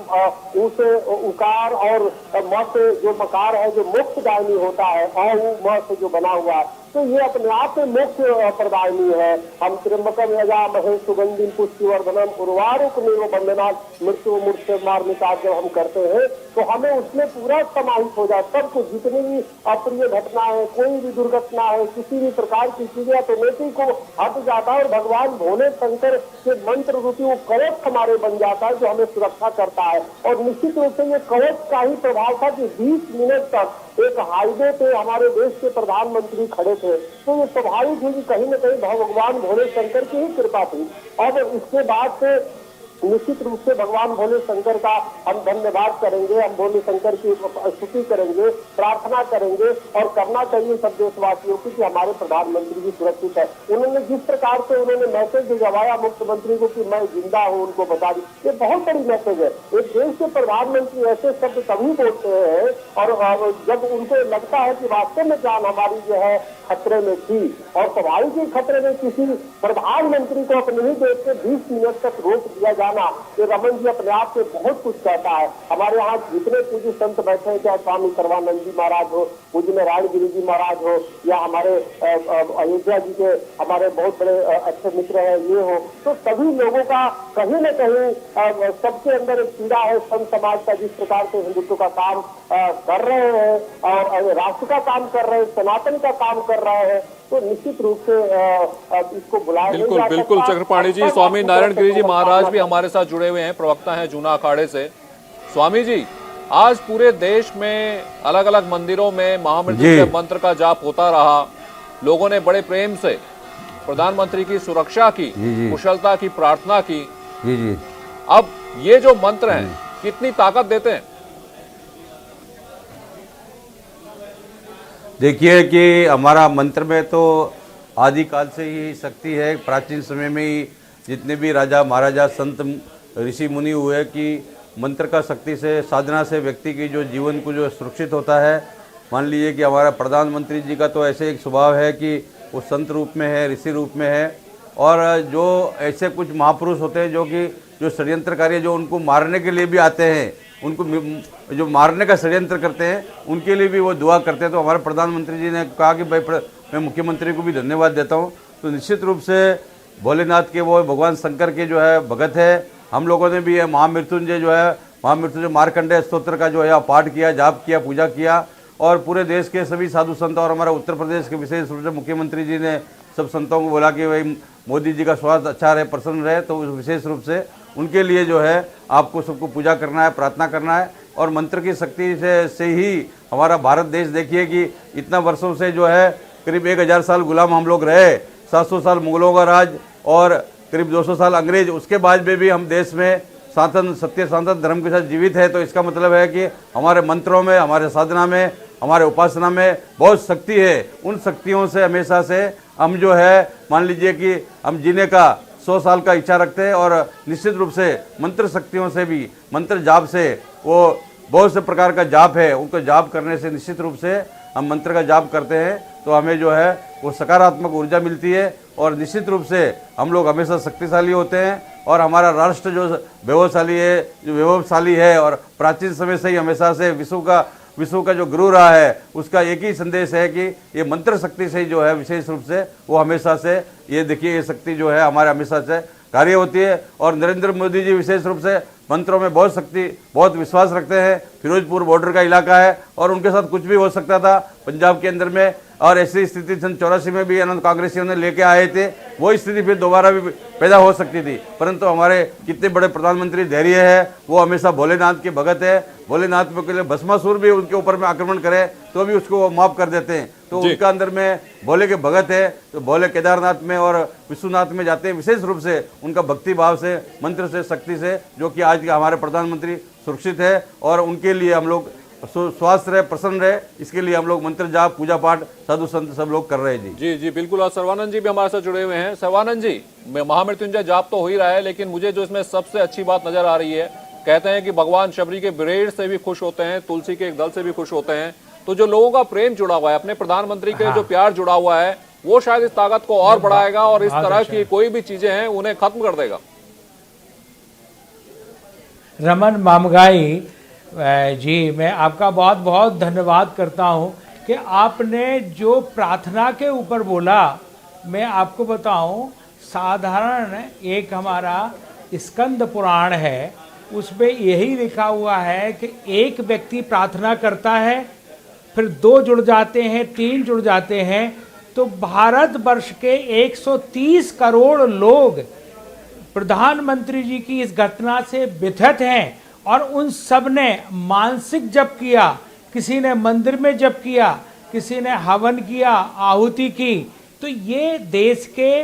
S5: उसे उकार और म से जो मकार है जो मोक्ष दायिनी होता है, और म से जो बना हुआ है, तो ये अपने आप में मोक्ष प्रदायिनी है। हम त्र्यंबकम यजामहे सुगंधिम पुष्टिवर्धनम उर्वारुकमेव बंधनात् मृत्यु मूर्छिताम् जब हम करते हैं, तो हमें उसमें पूरा समाहित हो जाए। सब कुछ जितनी भी अप्रिय घटना है, कोई भी दुर्घटना है, किसी भी प्रकार की चीजें ऑटोमेटिक को हट जाता है, और भगवान भोले शंकर के मंत्र रूपी वो कवच हमारे बन जाता है जो हमें सुरक्षा करता है। और निश्चित रूप से ये कवच का ही प्रभाव था कि 20 मिनट तक एक हाईवे पे हमारे देश के प्रधानमंत्री खड़े थे। तो ये स्वाभाविक है कि कहीं न कहीं भगवान भोले शंकर की ही कृपा थी। अब इसके बाद से निश्चित रूप से भगवान भोले शंकर का हम धन्यवाद करेंगे, हम भोले शंकर की स्तुति करेंगे, प्रार्थना करेंगे, और करना चाहिए सब देशवासियों की कि हमारे प्रधानमंत्री जी सुरक्षित है। उन्होंने जिस प्रकार से उन्होंने मैसेज भिजवाया मुख्यमंत्री को कि मैं जिंदा हूँ, उनको बता दी, ये बहुत बड़ी मैसेज है। एक देश के प्रधानमंत्री ऐसे शब्द तभी बोलते हैं और जब उनको लगता है कि वास्तव में जान हमारी जो है खतरे में थी, और स्वाभाविक ही खतरे में किसी प्रधानमंत्री को अपने ही देश से 20 मिनट तक रोक दिया जाना, ये रमन जी अपने आप से बहुत कुछ कहता है। हमारे यहाँ जितने पूज्य संत बैठे हैं, चाहे स्वामी सर्वानंद जी महाराज हो, पूज्य नारायण गिरि जी महाराज हो, या हमारे अयोध्या जी के हमारे बहुत बड़े अच्छे मित्र हैं ये हो, तो सभी लोगों का कहीं न कहीं सबके अंदर एक पीड़ा है संत समाज का, जिस प्रकार से हिंदुत्व का काम कर रहे हैं और राष्ट्र का काम कर रहे हैं, सनातन का काम कर रहे हैं, तो निश्चित रूप से इसको बुलाया
S1: बिल्कुल बिल्कुल। चक्रपाणी जी, स्वामी नारायण गिरि जी महाराज भी हमारे साथ जुड़े हुए हैं, प्रवक्ता हैं जूना अखाड़े से। स्वामी जी, आज पूरे देश में अलग अलग मंदिरों में महामृत्युंजय मंत्र का जाप होता रहा, लोगों ने बड़े प्रेम से प्रधानमंत्री की सुरक्षा की, कुशलता की प्रार्थना की। अब ये जो मंत्र हैं कितनी ताकत देते हैं?
S10: देखिए कि हमारा मंत्र में तो आदिकाल से ही शक्ति है। प्राचीन समय में ही जितने भी राजा महाराजा संत ऋषि मुनि हुए कि मंत्र का शक्ति से साधना से व्यक्ति की जो जीवन को जो सुरक्षित होता है। मान लीजिए कि हमारा प्रधानमंत्री जी का तो ऐसे एक स्वभाव है कि वो संत रूप में है, ऋषि रूप में है, और जो ऐसे कुछ महापुरुष होते हैं जो कि जो षड्यंत्रकारी जो उनको मारने के लिए भी आते हैं, उनको जो मारने का षड्यंत्र करते हैं उनके लिए भी वो दुआ करते हैं। तो हमारे प्रधानमंत्री जी ने कहा कि भाई मैं मुख्यमंत्री को भी धन्यवाद देता हूँ। तो निश्चित रूप से भोलेनाथ के वो भगवान शंकर के जो है भगत है। हम लोगों ने भी महामृत्युंजय जो है महामृत्युंजय मार्कंडेय स्तोत्र का जो है पाठ किया, जाप किया, पूजा किया, और पूरे देश के सभी साधु संत और हमारा उत्तर प्रदेश के विशेष रूप से मुख्यमंत्री जी ने सब संतों को बोला कि भाई मोदी जी का स्वास्थ्य अच्छा रहे, प्रसन्न रहे। तो विशेष रूप से उनके लिए जो है आपको सबको पूजा करना है, प्रार्थना करना है, और मंत्र की शक्ति से ही हमारा भारत देश देखिए कि इतना वर्षों से जो है करीब 1000 साल गुलाम हम लोग रहे, 700 साल मुगलों का राज और करीब 200 साल अंग्रेज, उसके बाद में भी हम देश में सत्य सनातन धर्म के साथ जीवित है। तो इसका मतलब है कि हमारे मंत्रों में, हमारे साधना में, हमारे उपासना में बहुत शक्ति है। उन शक्तियों से हमेशा से हम जो है मान लीजिए कि हम जीने का 100 साल का इच्छा रखते हैं, और निश्चित रूप से मंत्र शक्तियों से भी, मंत्र जाप से, वो बहुत से प्रकार का जाप है, उनको जाप करने से निश्चित रूप से हम मंत्र का जाप करते हैं तो हमें जो है वो सकारात्मक ऊर्जा मिलती है, और निश्चित रूप से हम लोग हमेशा शक्तिशाली होते हैं। और हमारा राष्ट्र जो वैभवशाली है, और प्राचीन समय से ही हमेशा से विश्व का जो गुरु रहा है, उसका एक ही संदेश है कि ये मंत्र शक्ति से ही जो है विशेष रूप से वो हमेशा से ये देखिए ये शक्ति जो है हमारे हमेशा से कार्य होती है। और नरेंद्र मोदी जी विशेष रूप से मंत्रों में बहुत शक्ति, बहुत विश्वास रखते हैं। फिरोजपुर बॉर्डर का इलाका है और उनके साथ कुछ भी हो सकता था पंजाब के अंदर में, और ऐसी स्थिति सन 84 में भी अनंत कांग्रेसियों ने लेके आए थे, वो स्थिति फिर दोबारा भी पैदा हो सकती थी। परंतु हमारे कितने बड़े प्रधानमंत्री धैर्य है, वो हमेशा भोलेनाथ के भगत है। भोलेनाथ में के लिए भस्मासुर भी उनके ऊपर में आक्रमण करे तो भी उसको माफ कर देते हैं। तो उनका अंदर में भोले के भगत है, तो भोले केदारनाथ में और विश्वनाथ में जाते हैं विशेष रूप से उनका भक्ति भाव से, मंत्र से, शक्ति से, जो कि आज के हमारे प्रधानमंत्री सुरक्षित है। और उनके लिए हम लोग स्वास्थ्य रहे, प्रसन्न रहे, इसके लिए हम लोग मंत्र जाप, पूजा पाठ, साधु संत सब लोग कर रहे हैं। जी
S1: जी बिल्कुल। और सर्वानंद जी भी हमारे साथ जुड़े हुए हैं। सर्वानंद जी, महामृत्युंजय जाप तो हो ही रहा है, लेकिन मुझे जो इसमें सबसे अच्छी बात नजर आ रही है, कहते हैं कि भगवान शबरी के ब्रेड से भी खुश होते हैं, तुलसी के एक दल से भी खुश होते हैं। तो जो लोगों का प्रेम जुड़ा हुआ है, अपने प्रधानमंत्री के जो प्यार जुड़ा हुआ है, वो शायद इस ताकत को और बढ़ाएगा और इस तरह की कोई भी चीजें हैं उन्हें खत्म कर देगा।
S7: रमन मामगाई जी, मैं आपका बहुत बहुत धन्यवाद करता हूं कि आपने जो प्रार्थना के ऊपर बोला। मैं आपको बताऊं, साधारण एक हमारा स्कंद पुराण है, उसमें यही लिखा हुआ है कि एक व्यक्ति प्रार्थना करता है, फिर 2 जुड़ जाते हैं, 3 जुड़ जाते हैं, तो भारतवर्ष के 130 करोड़ लोग प्रधानमंत्री जी की इस घटना से व्यथित हैं, और उन सब ने मानसिक जप किया, किसी ने मंदिर में जप किया, किसी ने हवन किया, आहुति की। तो ये देश के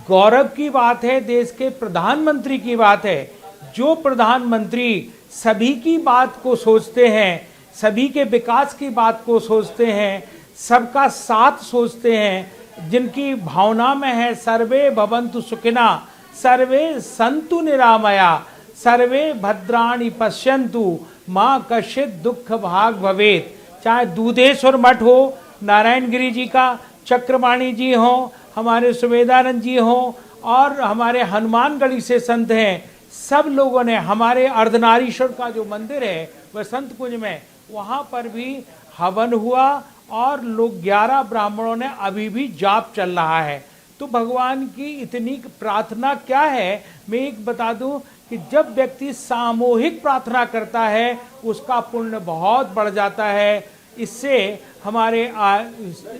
S7: गौरव की बात है, देश के प्रधानमंत्री की बात है। जो प्रधानमंत्री सभी की बात को सोचते हैं, सभी के विकास की बात को सोचते हैं, सबका साथ सोचते हैं, जिनकी भावना में है सर्वे भवन्तु सुखिना, सर्वे सन्तु निरामया, सर्वे भद्राणि पश्यन्तु, माँ कश्चित् दुख भाग भवेत। चाहे दूधेश्वर मठ हो, नारायण गिरी जी का, चक्रपाणी जी हो, हमारे सुबेदानंद जी हो, और हमारे हनुमानगढ़ी से संत हैं, सब लोगों ने, हमारे अर्धनारीश्वर का जो मंदिर है वह संत कुंज में, वहाँ पर भी हवन हुआ और लोग 11 ब्राह्मणों ने, अभी भी जाप चल रहा है। तो भगवान की इतनी प्रार्थना क्या है, मैं एक बता दूं कि जब व्यक्ति सामूहिक प्रार्थना करता है उसका पुण्य बहुत बढ़ जाता है। इससे हमारे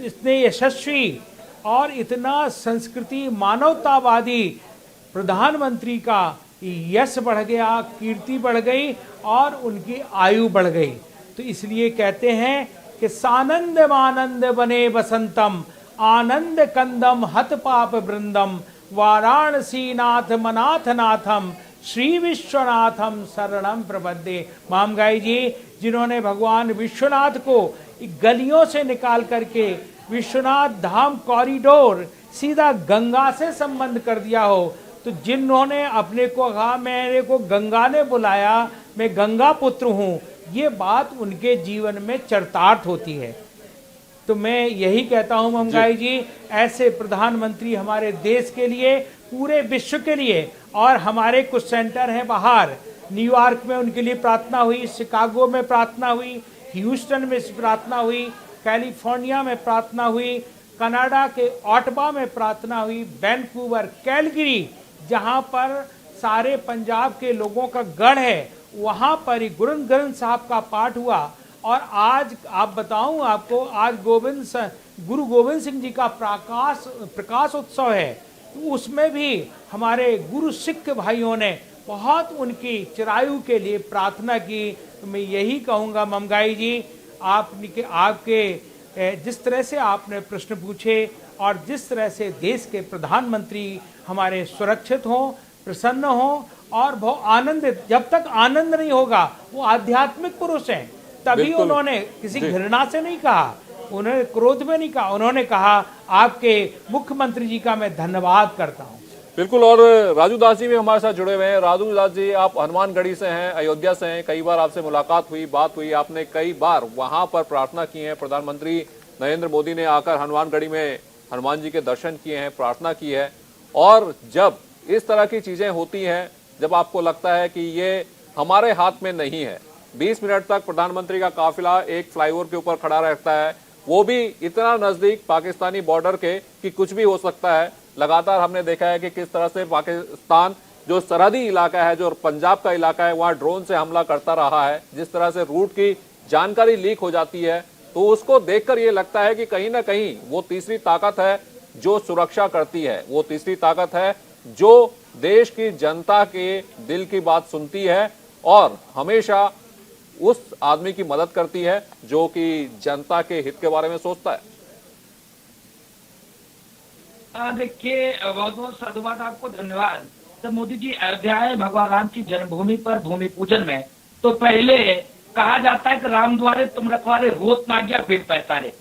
S7: इतने यशस्वी और इतना संस्कृति मानवतावादी प्रधानमंत्री का यश बढ़ गया, कीर्ति बढ़ गई और उनकी आयु बढ़ गई। तो इसलिए कहते हैं कि सानंद मानंद बने बसंतम, आनंद कंदम हत पाप वृंदम, वाराणसी नाथ मनाथ नाथम, श्री विश्वनाथम शरणम प्रपद्ये। महामगाई जी जिन्होंने भगवान विश्वनाथ को गलियों से निकाल करके विश्वनाथ धाम कॉरिडोर सीधा गंगा से संबंध कर दिया हो, तो जिन्होंने अपने को कहा मेरे को गंगा ने बुलाया, मैं गंगा पुत्र हूँ, ये बात उनके जीवन में चरितार्थ होती है। तो मैं यही कहता हूँ महंगाई जी, ऐसे प्रधानमंत्री हमारे देश के लिए, पूरे विश्व के लिए, और हमारे कुछ सेंटर हैं बाहर, न्यूयॉर्क में उनके लिए प्रार्थना हुई, शिकागो में प्रार्थना हुई, ह्यूस्टन में प्रार्थना हुई, कैलिफोर्निया में प्रार्थना हुई, कनाडा के ऑटवा में प्रार्थना हुई, वैंकूवर, कैलगरी, जहाँ पर सारे पंजाब के लोगों का गढ़ है, वहाँ पर ही गुरु ग्रंथ साहब का पाठ हुआ। और आज आप बताऊं आपको, आज गुरु गोविंद सिंह जी का प्रकाश उत्सव है, तो उसमें भी हमारे गुरु सिख भाइयों ने बहुत उनकी चिरायु के लिए प्रार्थना की। तो मैं यही कहूँगा महंगाई जी, आपके जिस तरह से आपने प्रश्न पूछे और जिस तरह से देश के प्रधानमंत्री हमारे सुरक्षित हों, प्रसन्न हों और बहुत आनंदित, जब तक आनंद नहीं होगा वो आध्यात्मिक पुरुष हैं। तभी उन्होंने किसी घृणा से नहीं कहा, उन्होंने क्रोध में नहीं कहा, उन्होंने कहा आपके मुख्यमंत्री जी का मैं धन्यवाद करता हूं।
S1: बिल्कुल। और राजू दास जी भी हमारे साथ जुड़े हुए हैं। राजू दास जी, आप हनुमानगढ़ी से हैं, अयोध्या से हैं, कई बार आपसे मुलाकात हुई, बात हुई, आपने कई बार वहां पर प्रार्थना की है। प्रधानमंत्री नरेंद्र मोदी ने आकर हनुमानगढ़ी में हनुमान जी के दर्शन किए हैं, प्रार्थना की है। और जब इस तरह की चीजें होती हैं, जब आपको लगता है कि ये हमारे हाथ में नहीं है, 20 मिनट तक प्रधानमंत्री का काफिला एक फ्लाईओवर के ऊपर खड़ा रहता है, वो भी इतना नजदीक पाकिस्तानी बॉर्डर के कि कुछ भी हो सकता है। लगातार हमने देखा है कि किस तरह से पाकिस्तान जो सरहदी इलाका है, जो पंजाब का इलाका है, वहां ड्रोन से हमला करता रहा है। जिस तरह से रूट की जानकारी लीक हो जाती है, तो उसको देखकर ये लगता है कि कहीं ना कहीं वो तीसरी ताकत है जो सुरक्षा करती है, वो तीसरी ताकत है जो देश की जनता के दिल की बात सुनती है और हमेशा उस आदमी की मदद करती है जो कि जनता के हित के बारे में सोचता है।
S9: देखिए, बहुत बहुत साधुवाद, आपको धन्यवाद। जब मोदी जी अयोध्या आए भगवान राम की जन्मभूमि पर भूमि पूजन में, तो पहले कहा जाता है कि राम द्वारे तुम रखवारे, होत ना गया फिर पैसारे।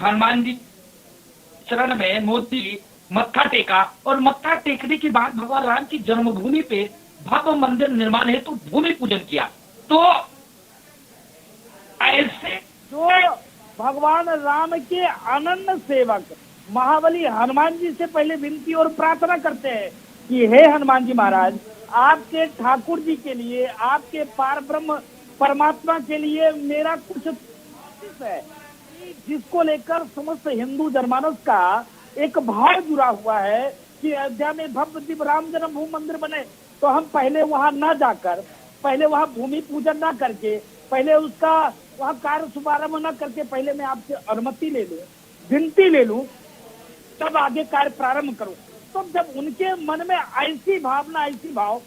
S9: हनुमान जी चरण में मोदी मत्था टेका और मत्था टेकने के बाद भगवान राम की जन्मभूमि पे भव्य मंदिर निर्माण हेतु भूमि पूजन किया। तो ऐसे जो भगवान राम के अनन्य सेवक महाबली हनुमान जी से पहले विनती और प्रार्थना करते हैं कि हे हनुमान जी महाराज, आपके ठाकुर जी के लिए, आपके पार ब्रह्म परमात्मा के लिए मेरा कुछ है, जिसको लेकर समस्त हिंदू जनमानस का एक भाव जुड़ा हुआ है कि अयोध्या में भव्य दिव्य राम जन्मभूमि मंदिर बने। तो हम पहले वहां न जाकर, पहले वहां भूमि पूजन न करके, पहले उसका वहां कार्य शुभारंभ न करके, पहले मैं आपसे अनुमति ले लूं, विनती ले लूं, तब आगे कार्य प्रारंभ करूं। तो जब उनके मन में ऐसी भावना, ऐसी भाव,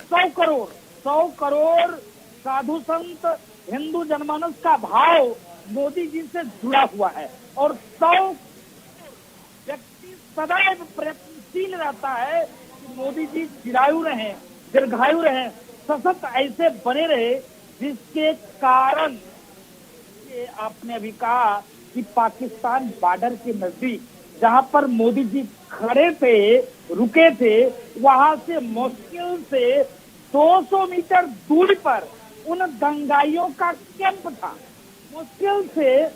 S9: तो 100 करोड़ साधु संत हिंदू जनमानस का भाव मोदी जी से जुड़ा हुआ है। और 100 व्यक्ति सदैव प्रयत्नशील रहता है कि मोदी जी चिरायु रहे, दीर्घायु रहे, सशक्त ऐसे बने रहे, जिसके कारण ये आपने अभी कहा कि पाकिस्तान बॉर्डर के नजदीक जहां पर मोदी जी खड़े थे, रुके थे, वहां से मुश्किल से 200 मीटर दूरी पर उन दंगाइयों का कैंप था। मुश्किल से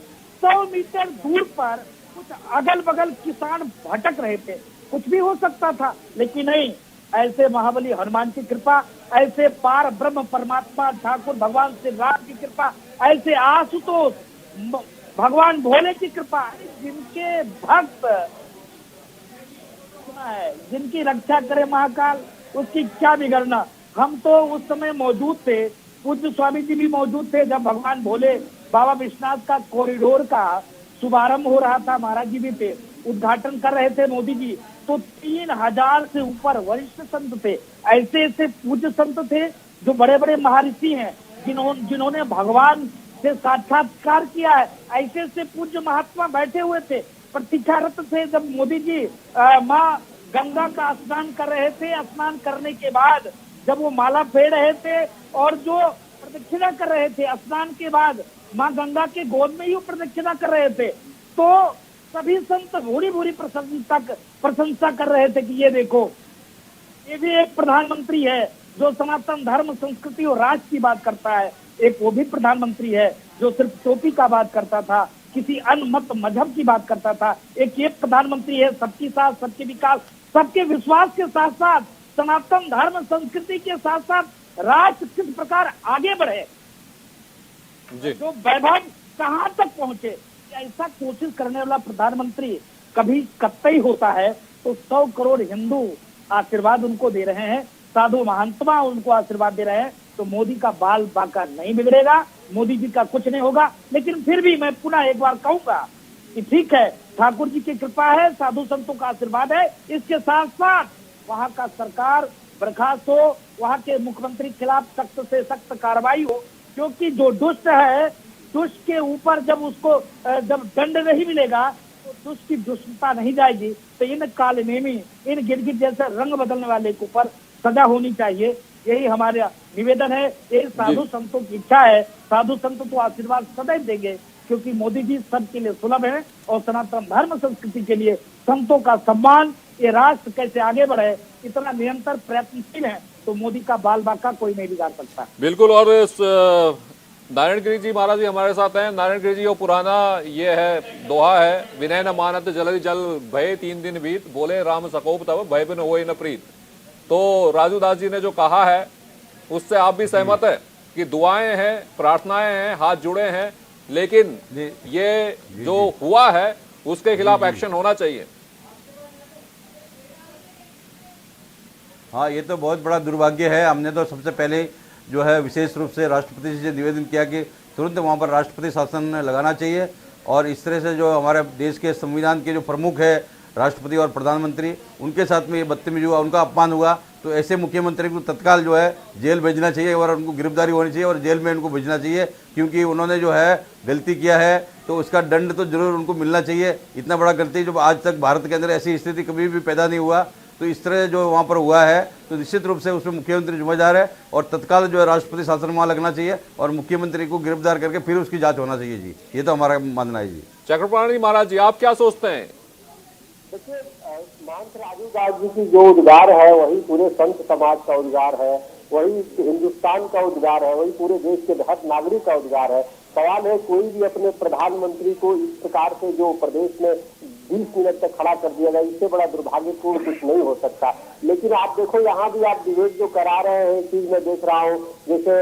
S9: 100 मीटर दूर पर कुछ अगल बगल किसान भटक रहे थे, कुछ भी हो सकता था, लेकिन नहीं, ऐसे महाबली हनुमान की कृपा, ऐसे पार ब्रह्म परमात्मा ठाकुर भगवान श्री राम की कृपा, ऐसे आशुतोष भगवान भोले की कृपा, जिनके भक्त सुना है, जिनकी रक्षा करे महाकाल, उसकी क्या बिगड़ना। हम तो उस समय मौजूद थे, पूज्य स्वामी जी भी मौजूद थे जब भगवान भोले बाबा विश्वनाथ का कॉरिडोर का शुभारंभ हो रहा था, महाराज जी भी थे, उद्घाटन कर रहे थे मोदी जी। तो 3000 से ऊपर वरिष्ठ संत थे, ऐसे ऐसे पूज्य संत थे जो बड़े बड़े महर्षि हैं, जिन्होंने भगवान से साक्षात्कार किया है। ऐसे ऐसे पूज्य महात्मा बैठे हुए थे, प्रतीक्षारत थे जब मोदी जी माँ गंगा का स्नान कर रहे थे। स्नान करने के बाद जब वो माला फेर रहे थे और जो प्रदक्षिणा कर रहे थे, स्नान के बाद माँ गंगा के गोद में ही वो प्रदक्षिणा कर रहे थे, तो सभी संत भूरी भूरी प्रशंसा कर रहे थे कि ये देखो, ये भी एक प्रधानमंत्री है जो सनातन धर्म, संस्कृति और राष्ट्र की बात करता है। एक वो भी प्रधानमंत्री है जो सिर्फ टोपी का बात करता था, किसी अन्य मत मजहब की बात करता था। एक ये प्रधानमंत्री है सबकी साथ, सबके विकास, सबके विश्वास के साथ साथ सनातन धर्म, संस्कृति के साथ साथ राष्ट्र किस प्रकार आगे बढ़े, जो वैभव कहाँ तक पहुंचे, ऐसा कोशिश करने वाला प्रधानमंत्री कभी कतई होता है तो 100 करोड़ हिंदू आशीर्वाद उनको दे रहे हैं, साधु महात्मा उनको आशीर्वाद दे रहे हैं, तो मोदी का बाल बांका नहीं बिगड़ेगा, मोदी जी का कुछ नहीं होगा। लेकिन फिर भी मैं पुनः एक बार कहूंगा कि ठीक है, ठाकुर जी की कृपा है, साधु संतों का आशीर्वाद है, इसके साथ साथ वहाँ का सरकार बर्खास्त हो, वहाँ के मुख्यमंत्री के खिलाफ सख्त से सख्त कार्रवाई हो, क्योंकि जो दुष्ट है, दुष्ट के ऊपर जब उसको जब दंड नहीं मिलेगा तो दुष्ट की दुष्टता नहीं जाएगी। तो इन कालनेमी, इन गिरगिट जैसे रंग बदलने वाले के ऊपर सजा होनी चाहिए, यही हमारा निवेदन है, यही साधु संतों की इच्छा है। साधु संत तो आशीर्वाद सदैव देंगे, क्योंकि मोदी जी सबके लिए सुलभ है और सनातन धर्म संस्कृति के लिए संतों का सम्मान, ये राष्ट्र कैसे आगे बढ़े, इतना निरंतर प्रयत्नशील है, तो मोदी का बाल बांका कोई नहीं बिगाड़ सकता।
S1: बिल्कुल। और नारायण गिरी जी महाराज जी हमारे साथ हैं। नारायण गिरी जी, वो पुराना ये है, दोहा है, विनय न मानत जलधि जल भय 3 दिन बीत, बोले राम सकोप तब भय बिन होए न प्रीत। तो राजू दास जी ने जो कहा है उससे आप भी सहमत है कि दुआएं हैं, प्रार्थनाएं हैं, हाथ जुड़े हैं, लेकिन ये जो हुआ है उसके खिलाफ एक्शन होना चाहिए।
S10: हाँ, ये तो बहुत बड़ा दुर्भाग्य है। हमने तो सबसे पहले जो है विशेष रूप से राष्ट्रपति जी से निवेदन किया कि तुरंत वहाँ पर राष्ट्रपति शासन लगाना चाहिए, और इस तरह से जो हमारे देश के संविधान के जो प्रमुख है राष्ट्रपति और प्रधानमंत्री, उनके साथ में ये बदतमीजी हुआ, उनका अपमान हुआ, तो ऐसे मुख्यमंत्री को तत्काल जो है जेल भेजना चाहिए और उनको गिरफ्तारी होनी चाहिए और जेल में उनको भेजना चाहिए, क्योंकि उन्होंने जो है गलती किया है तो उसका दंड तो जरूर उनको मिलना चाहिए। इतना बड़ा गलती जो आज तक भारत के अंदर ऐसी स्थिति कभी भी पैदा नहीं हुआ, तो इस तरह जो वहाँ पर हुआ है तो निश्चित रूप से उसमें मुख्यमंत्री जिम्मेदार है और तत्काल जो है राष्ट्रपति शासन वहाँ लगना चाहिए और मुख्यमंत्री को गिरफ्तार करके फिर उसकी जांच होना चाहिए जी। ये तो हमारा मानना है जी।
S1: चक्रपाणी महाराज जी, आप क्या सोचते हैं?
S5: देखिए, महंत राजू दास जी की जो उद्गार है वही पूरे संत समाज का उद्गार है, वही हिंदुस्तान का उद्गार है, वही पूरे देश के हर नागरिक का उद्गार है। सवाल है, कोई भी अपने प्रधानमंत्री को इस प्रकार से जो प्रदेश में 20 मिनट तक खड़ा कर दिया गया, इससे बड़ा दुर्भाग्यपूर्ण कुछ नहीं हो सकता। लेकिन आप देखो, यहाँ भी आप डिबेट जो करा रहे हैं, चीज मैं देख रहा हूँ, जैसे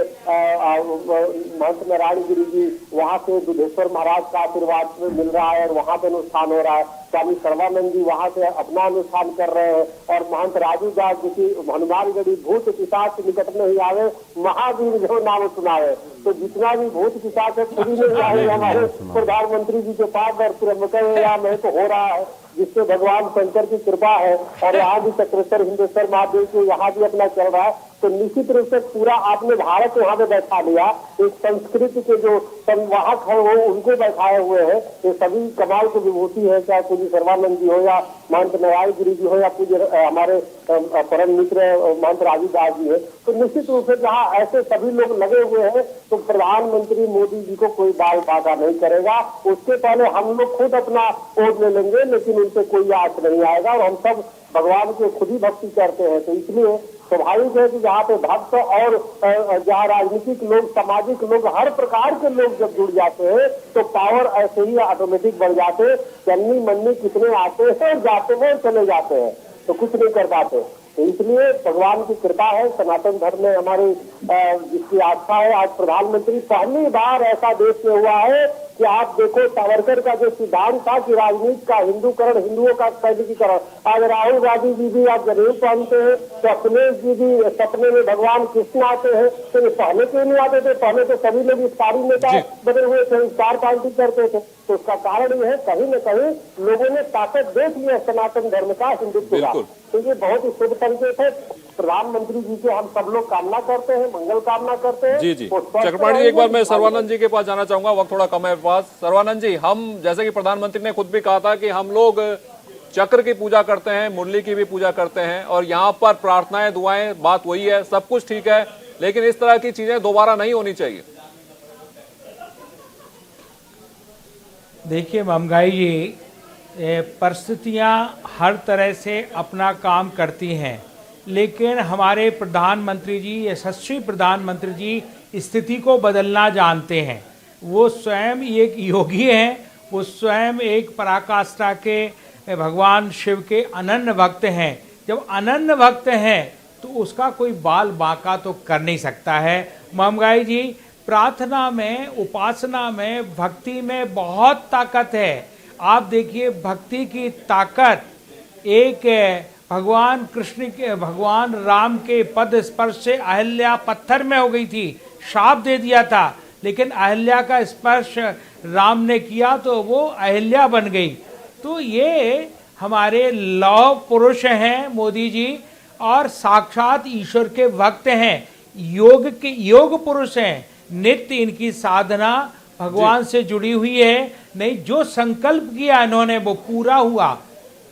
S5: महंत नारायण गिरी जी वहाँ से दुधेश्वर महाराज का आशीर्वाद मिल रहा है और वहाँ पे अनुष्ठान हो रहा है, स्वामी सर्वानंद जी वहाँ से अपना अनुष्ठान कर रहे हैं, और महंत राजू दास जी की हनुमानगढ़ी भूत पिशाच निकट में ही आवे, महावीर जो नाम सुना है। तो जितना भी भूत पिशाच है सभी में चाहे हमारे प्रधानमंत्री जी के पास और त्र्यंबकेश्वर में तो हो रहा है, जिससे भगवान शंकर की कृपा है, और यहाँ भी चक्रेश्वर हिंदेश्वर महादेव के यहाँ भी अपना चल रहा है। तो निश्चित रूप से पूरा आपने भारत यहाँ पे बैठा लिया, इस संस्कृति के जो संवाहक है वो उनको बैठाए हुए हैं। ये सभी कमाल की विभूति है, चाहे पूज्य सर्वानंद जी हो या महंत नारायण गिरी जी हो या पूज्य हमारे परम मित्र महंत राजू दास जी है। तो निश्चित रूप से जहाँ ऐसे सभी लोग लगे हुए हैं तो प्रधानमंत्री मोदी जी को कोई बाल बाधा नहीं करेगा। उसके पहले हम लोग खुद अपना वोट ले लेंगे, लेकिन उनसे कोई आस नहीं आएगा, और हम सब भगवान की खुद ही भक्ति करते हैं। तो इसलिए स्वाभाविक है कि जहाँ पे भक्त और जहाँ राजनीतिक लोग, सामाजिक लोग, हर प्रकार के लोग जब जुड़ जाते हैं तो पावर ऐसे ही ऑटोमेटिक बढ़ जाते हैं। चन्नी मन्नी कितने आते हैं, जाते हैं, चले जाते हैं, तो कुछ नहीं कर पाते। तो इसलिए भगवान की कृपा है, सनातन धर्म में हमारी जिसकी आस्था है, आज प्रधानमंत्री पहली बार ऐसा देश में हुआ है कि आप देखो सावरकर का जो सिद्धांत था कि राजनीति का हिंदूकरण, हिंदुओं का सैनिकीकरण, आज राहुल गांधी जी भी आप जनेऊ पहनते हैं, तो अखिलेश जी भी सपने में भगवान कृष्ण आते हैं। तो ये पहले क्यों नहीं आते थे? पहले तो सभी लोग इफ्तारी नेता बने हुए थे, इफ्तार पार्टी करते थे। तो उसका कारण ये है, कहीं न कहीं लोगों ने ताकत देख लिया सनातन धर्म का, हिंदुत्व का। तो ये बहुत ही शुभ संकेत है। प्रधानमंत्री जी के हम सब लोग कामना करते हैं, मंगल कामना करते हैं।
S1: जी जी। चक्रपाणी जी, एक बार मैं सर्वानंद जी के पास जाना चाहूंगा, वक्त थोड़ा कम है पास। सर्वानंद जी, हम जैसे कि प्रधानमंत्री ने खुद भी कहा था कि हम लोग चक्र की पूजा करते हैं, मुरली की भी पूजा करते हैं, और यहाँ पर प्रार्थनाएं, दुआएं, बात वही है, सब कुछ ठीक है, लेकिन इस तरह की चीजें दोबारा नहीं होनी चाहिए।
S7: देखिए महंगाई जी, परिस्थितियां हर तरह से अपना काम करती हैं, लेकिन हमारे प्रधानमंत्री जी, यशस्वी प्रधानमंत्री जी स्थिति को बदलना जानते हैं। वो स्वयं एक योगी हैं, वो स्वयं एक पराकाष्ठा के भगवान शिव के अनन्य भक्त हैं। जब अनन्य भक्त हैं तो उसका कोई बाल बांका तो कर नहीं सकता है। महंगाई जी, प्रार्थना में, उपासना में, भक्ति में बहुत ताकत है। आप देखिए भक्ति की ताकत एक भगवान कृष्ण के, भगवान राम के पद स्पर्श से अहिल्या पत्थर में हो गई थी, शाप दे दिया था, लेकिन अहिल्या का स्पर्श राम ने किया तो वो अहिल्या बन गई। तो ये हमारे लौह पुरुष हैं मोदी जी, और साक्षात ईश्वर के भक्त हैं, योग पुरुष हैं। नित्य इनकी साधना भगवान से जुड़ी हुई है। नहीं, जो संकल्प किया इन्होंने वो पूरा हुआ,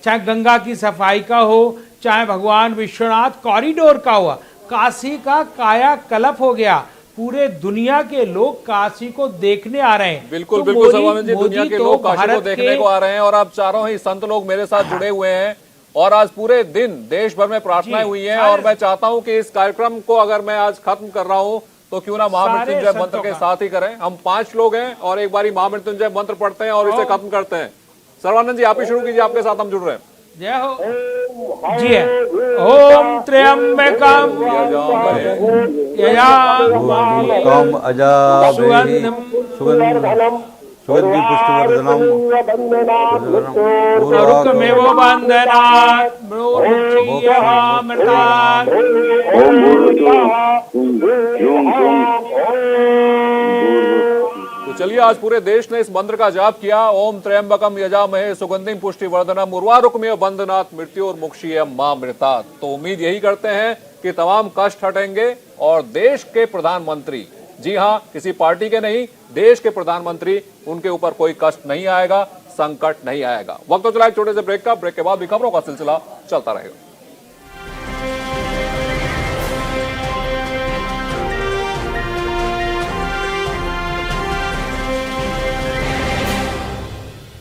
S7: चाहे गंगा की सफाई का हो, चाहे भगवान विश्वनाथ कॉरिडोर का हुआ। काशी का कायाकल्प हो गया, पूरे दुनिया के लोग काशी को देखने आ रहे हैं।
S1: बिल्कुल
S7: तो
S1: बिल्कुल सर्वानंद जी, दुनिया के
S7: तो
S1: लोग काशी को
S7: भारत
S1: देखने को आ रहे हैं, और आप चारों ही संत लोग मेरे साथ जुड़े हुए हैं, और आज पूरे दिन देश भर में प्रार्थनाएं हुई हैं। और मैं चाहता हूं कि इस कार्यक्रम को अगर मैं आज खत्म कर रहा हूं तो क्यों ना महामृत्युंजय मंत्र के साथ ही करें। हम 5 लोग हैं और एक बारी महामृत्युंजय मंत्र पढ़ते हैं और इसे खत्म करते हैं। सर्वानंद जी, आप ही शुरू कीजिए, आपके साथ हम जुड़ रहे हैं।
S7: जय हो जी है। ओम त्र्यंबकम
S10: यजामहे
S7: सुगंधिम
S10: सुगंधि पुष्टिवर्धनम
S7: रुकमेव बंधनात् मृत्युमृतात्।
S1: तो चलिए, आज पूरे देश ने इस मंत्र का जाप किया। ओम त्र्यंबकम यजामहे सुगंधिम पुष्टिवर्धनम उर्वारुकमेव बंधनात् मृत्योर्मुक्षीयमामृतात्। तो उम्मीद यही करते हैं कि तमाम कष्ट हटेंगे और देश के प्रधानमंत्री, जी हां, किसी पार्टी के नहीं, देश के प्रधानमंत्री, उनके ऊपर कोई कष्ट नहीं आएगा, संकट नहीं आएगा। वक्त तो चला एक छोटे से ब्रेक का। ब्रेक के बाद भी खबरों का सिलसिला चलता रहेगा।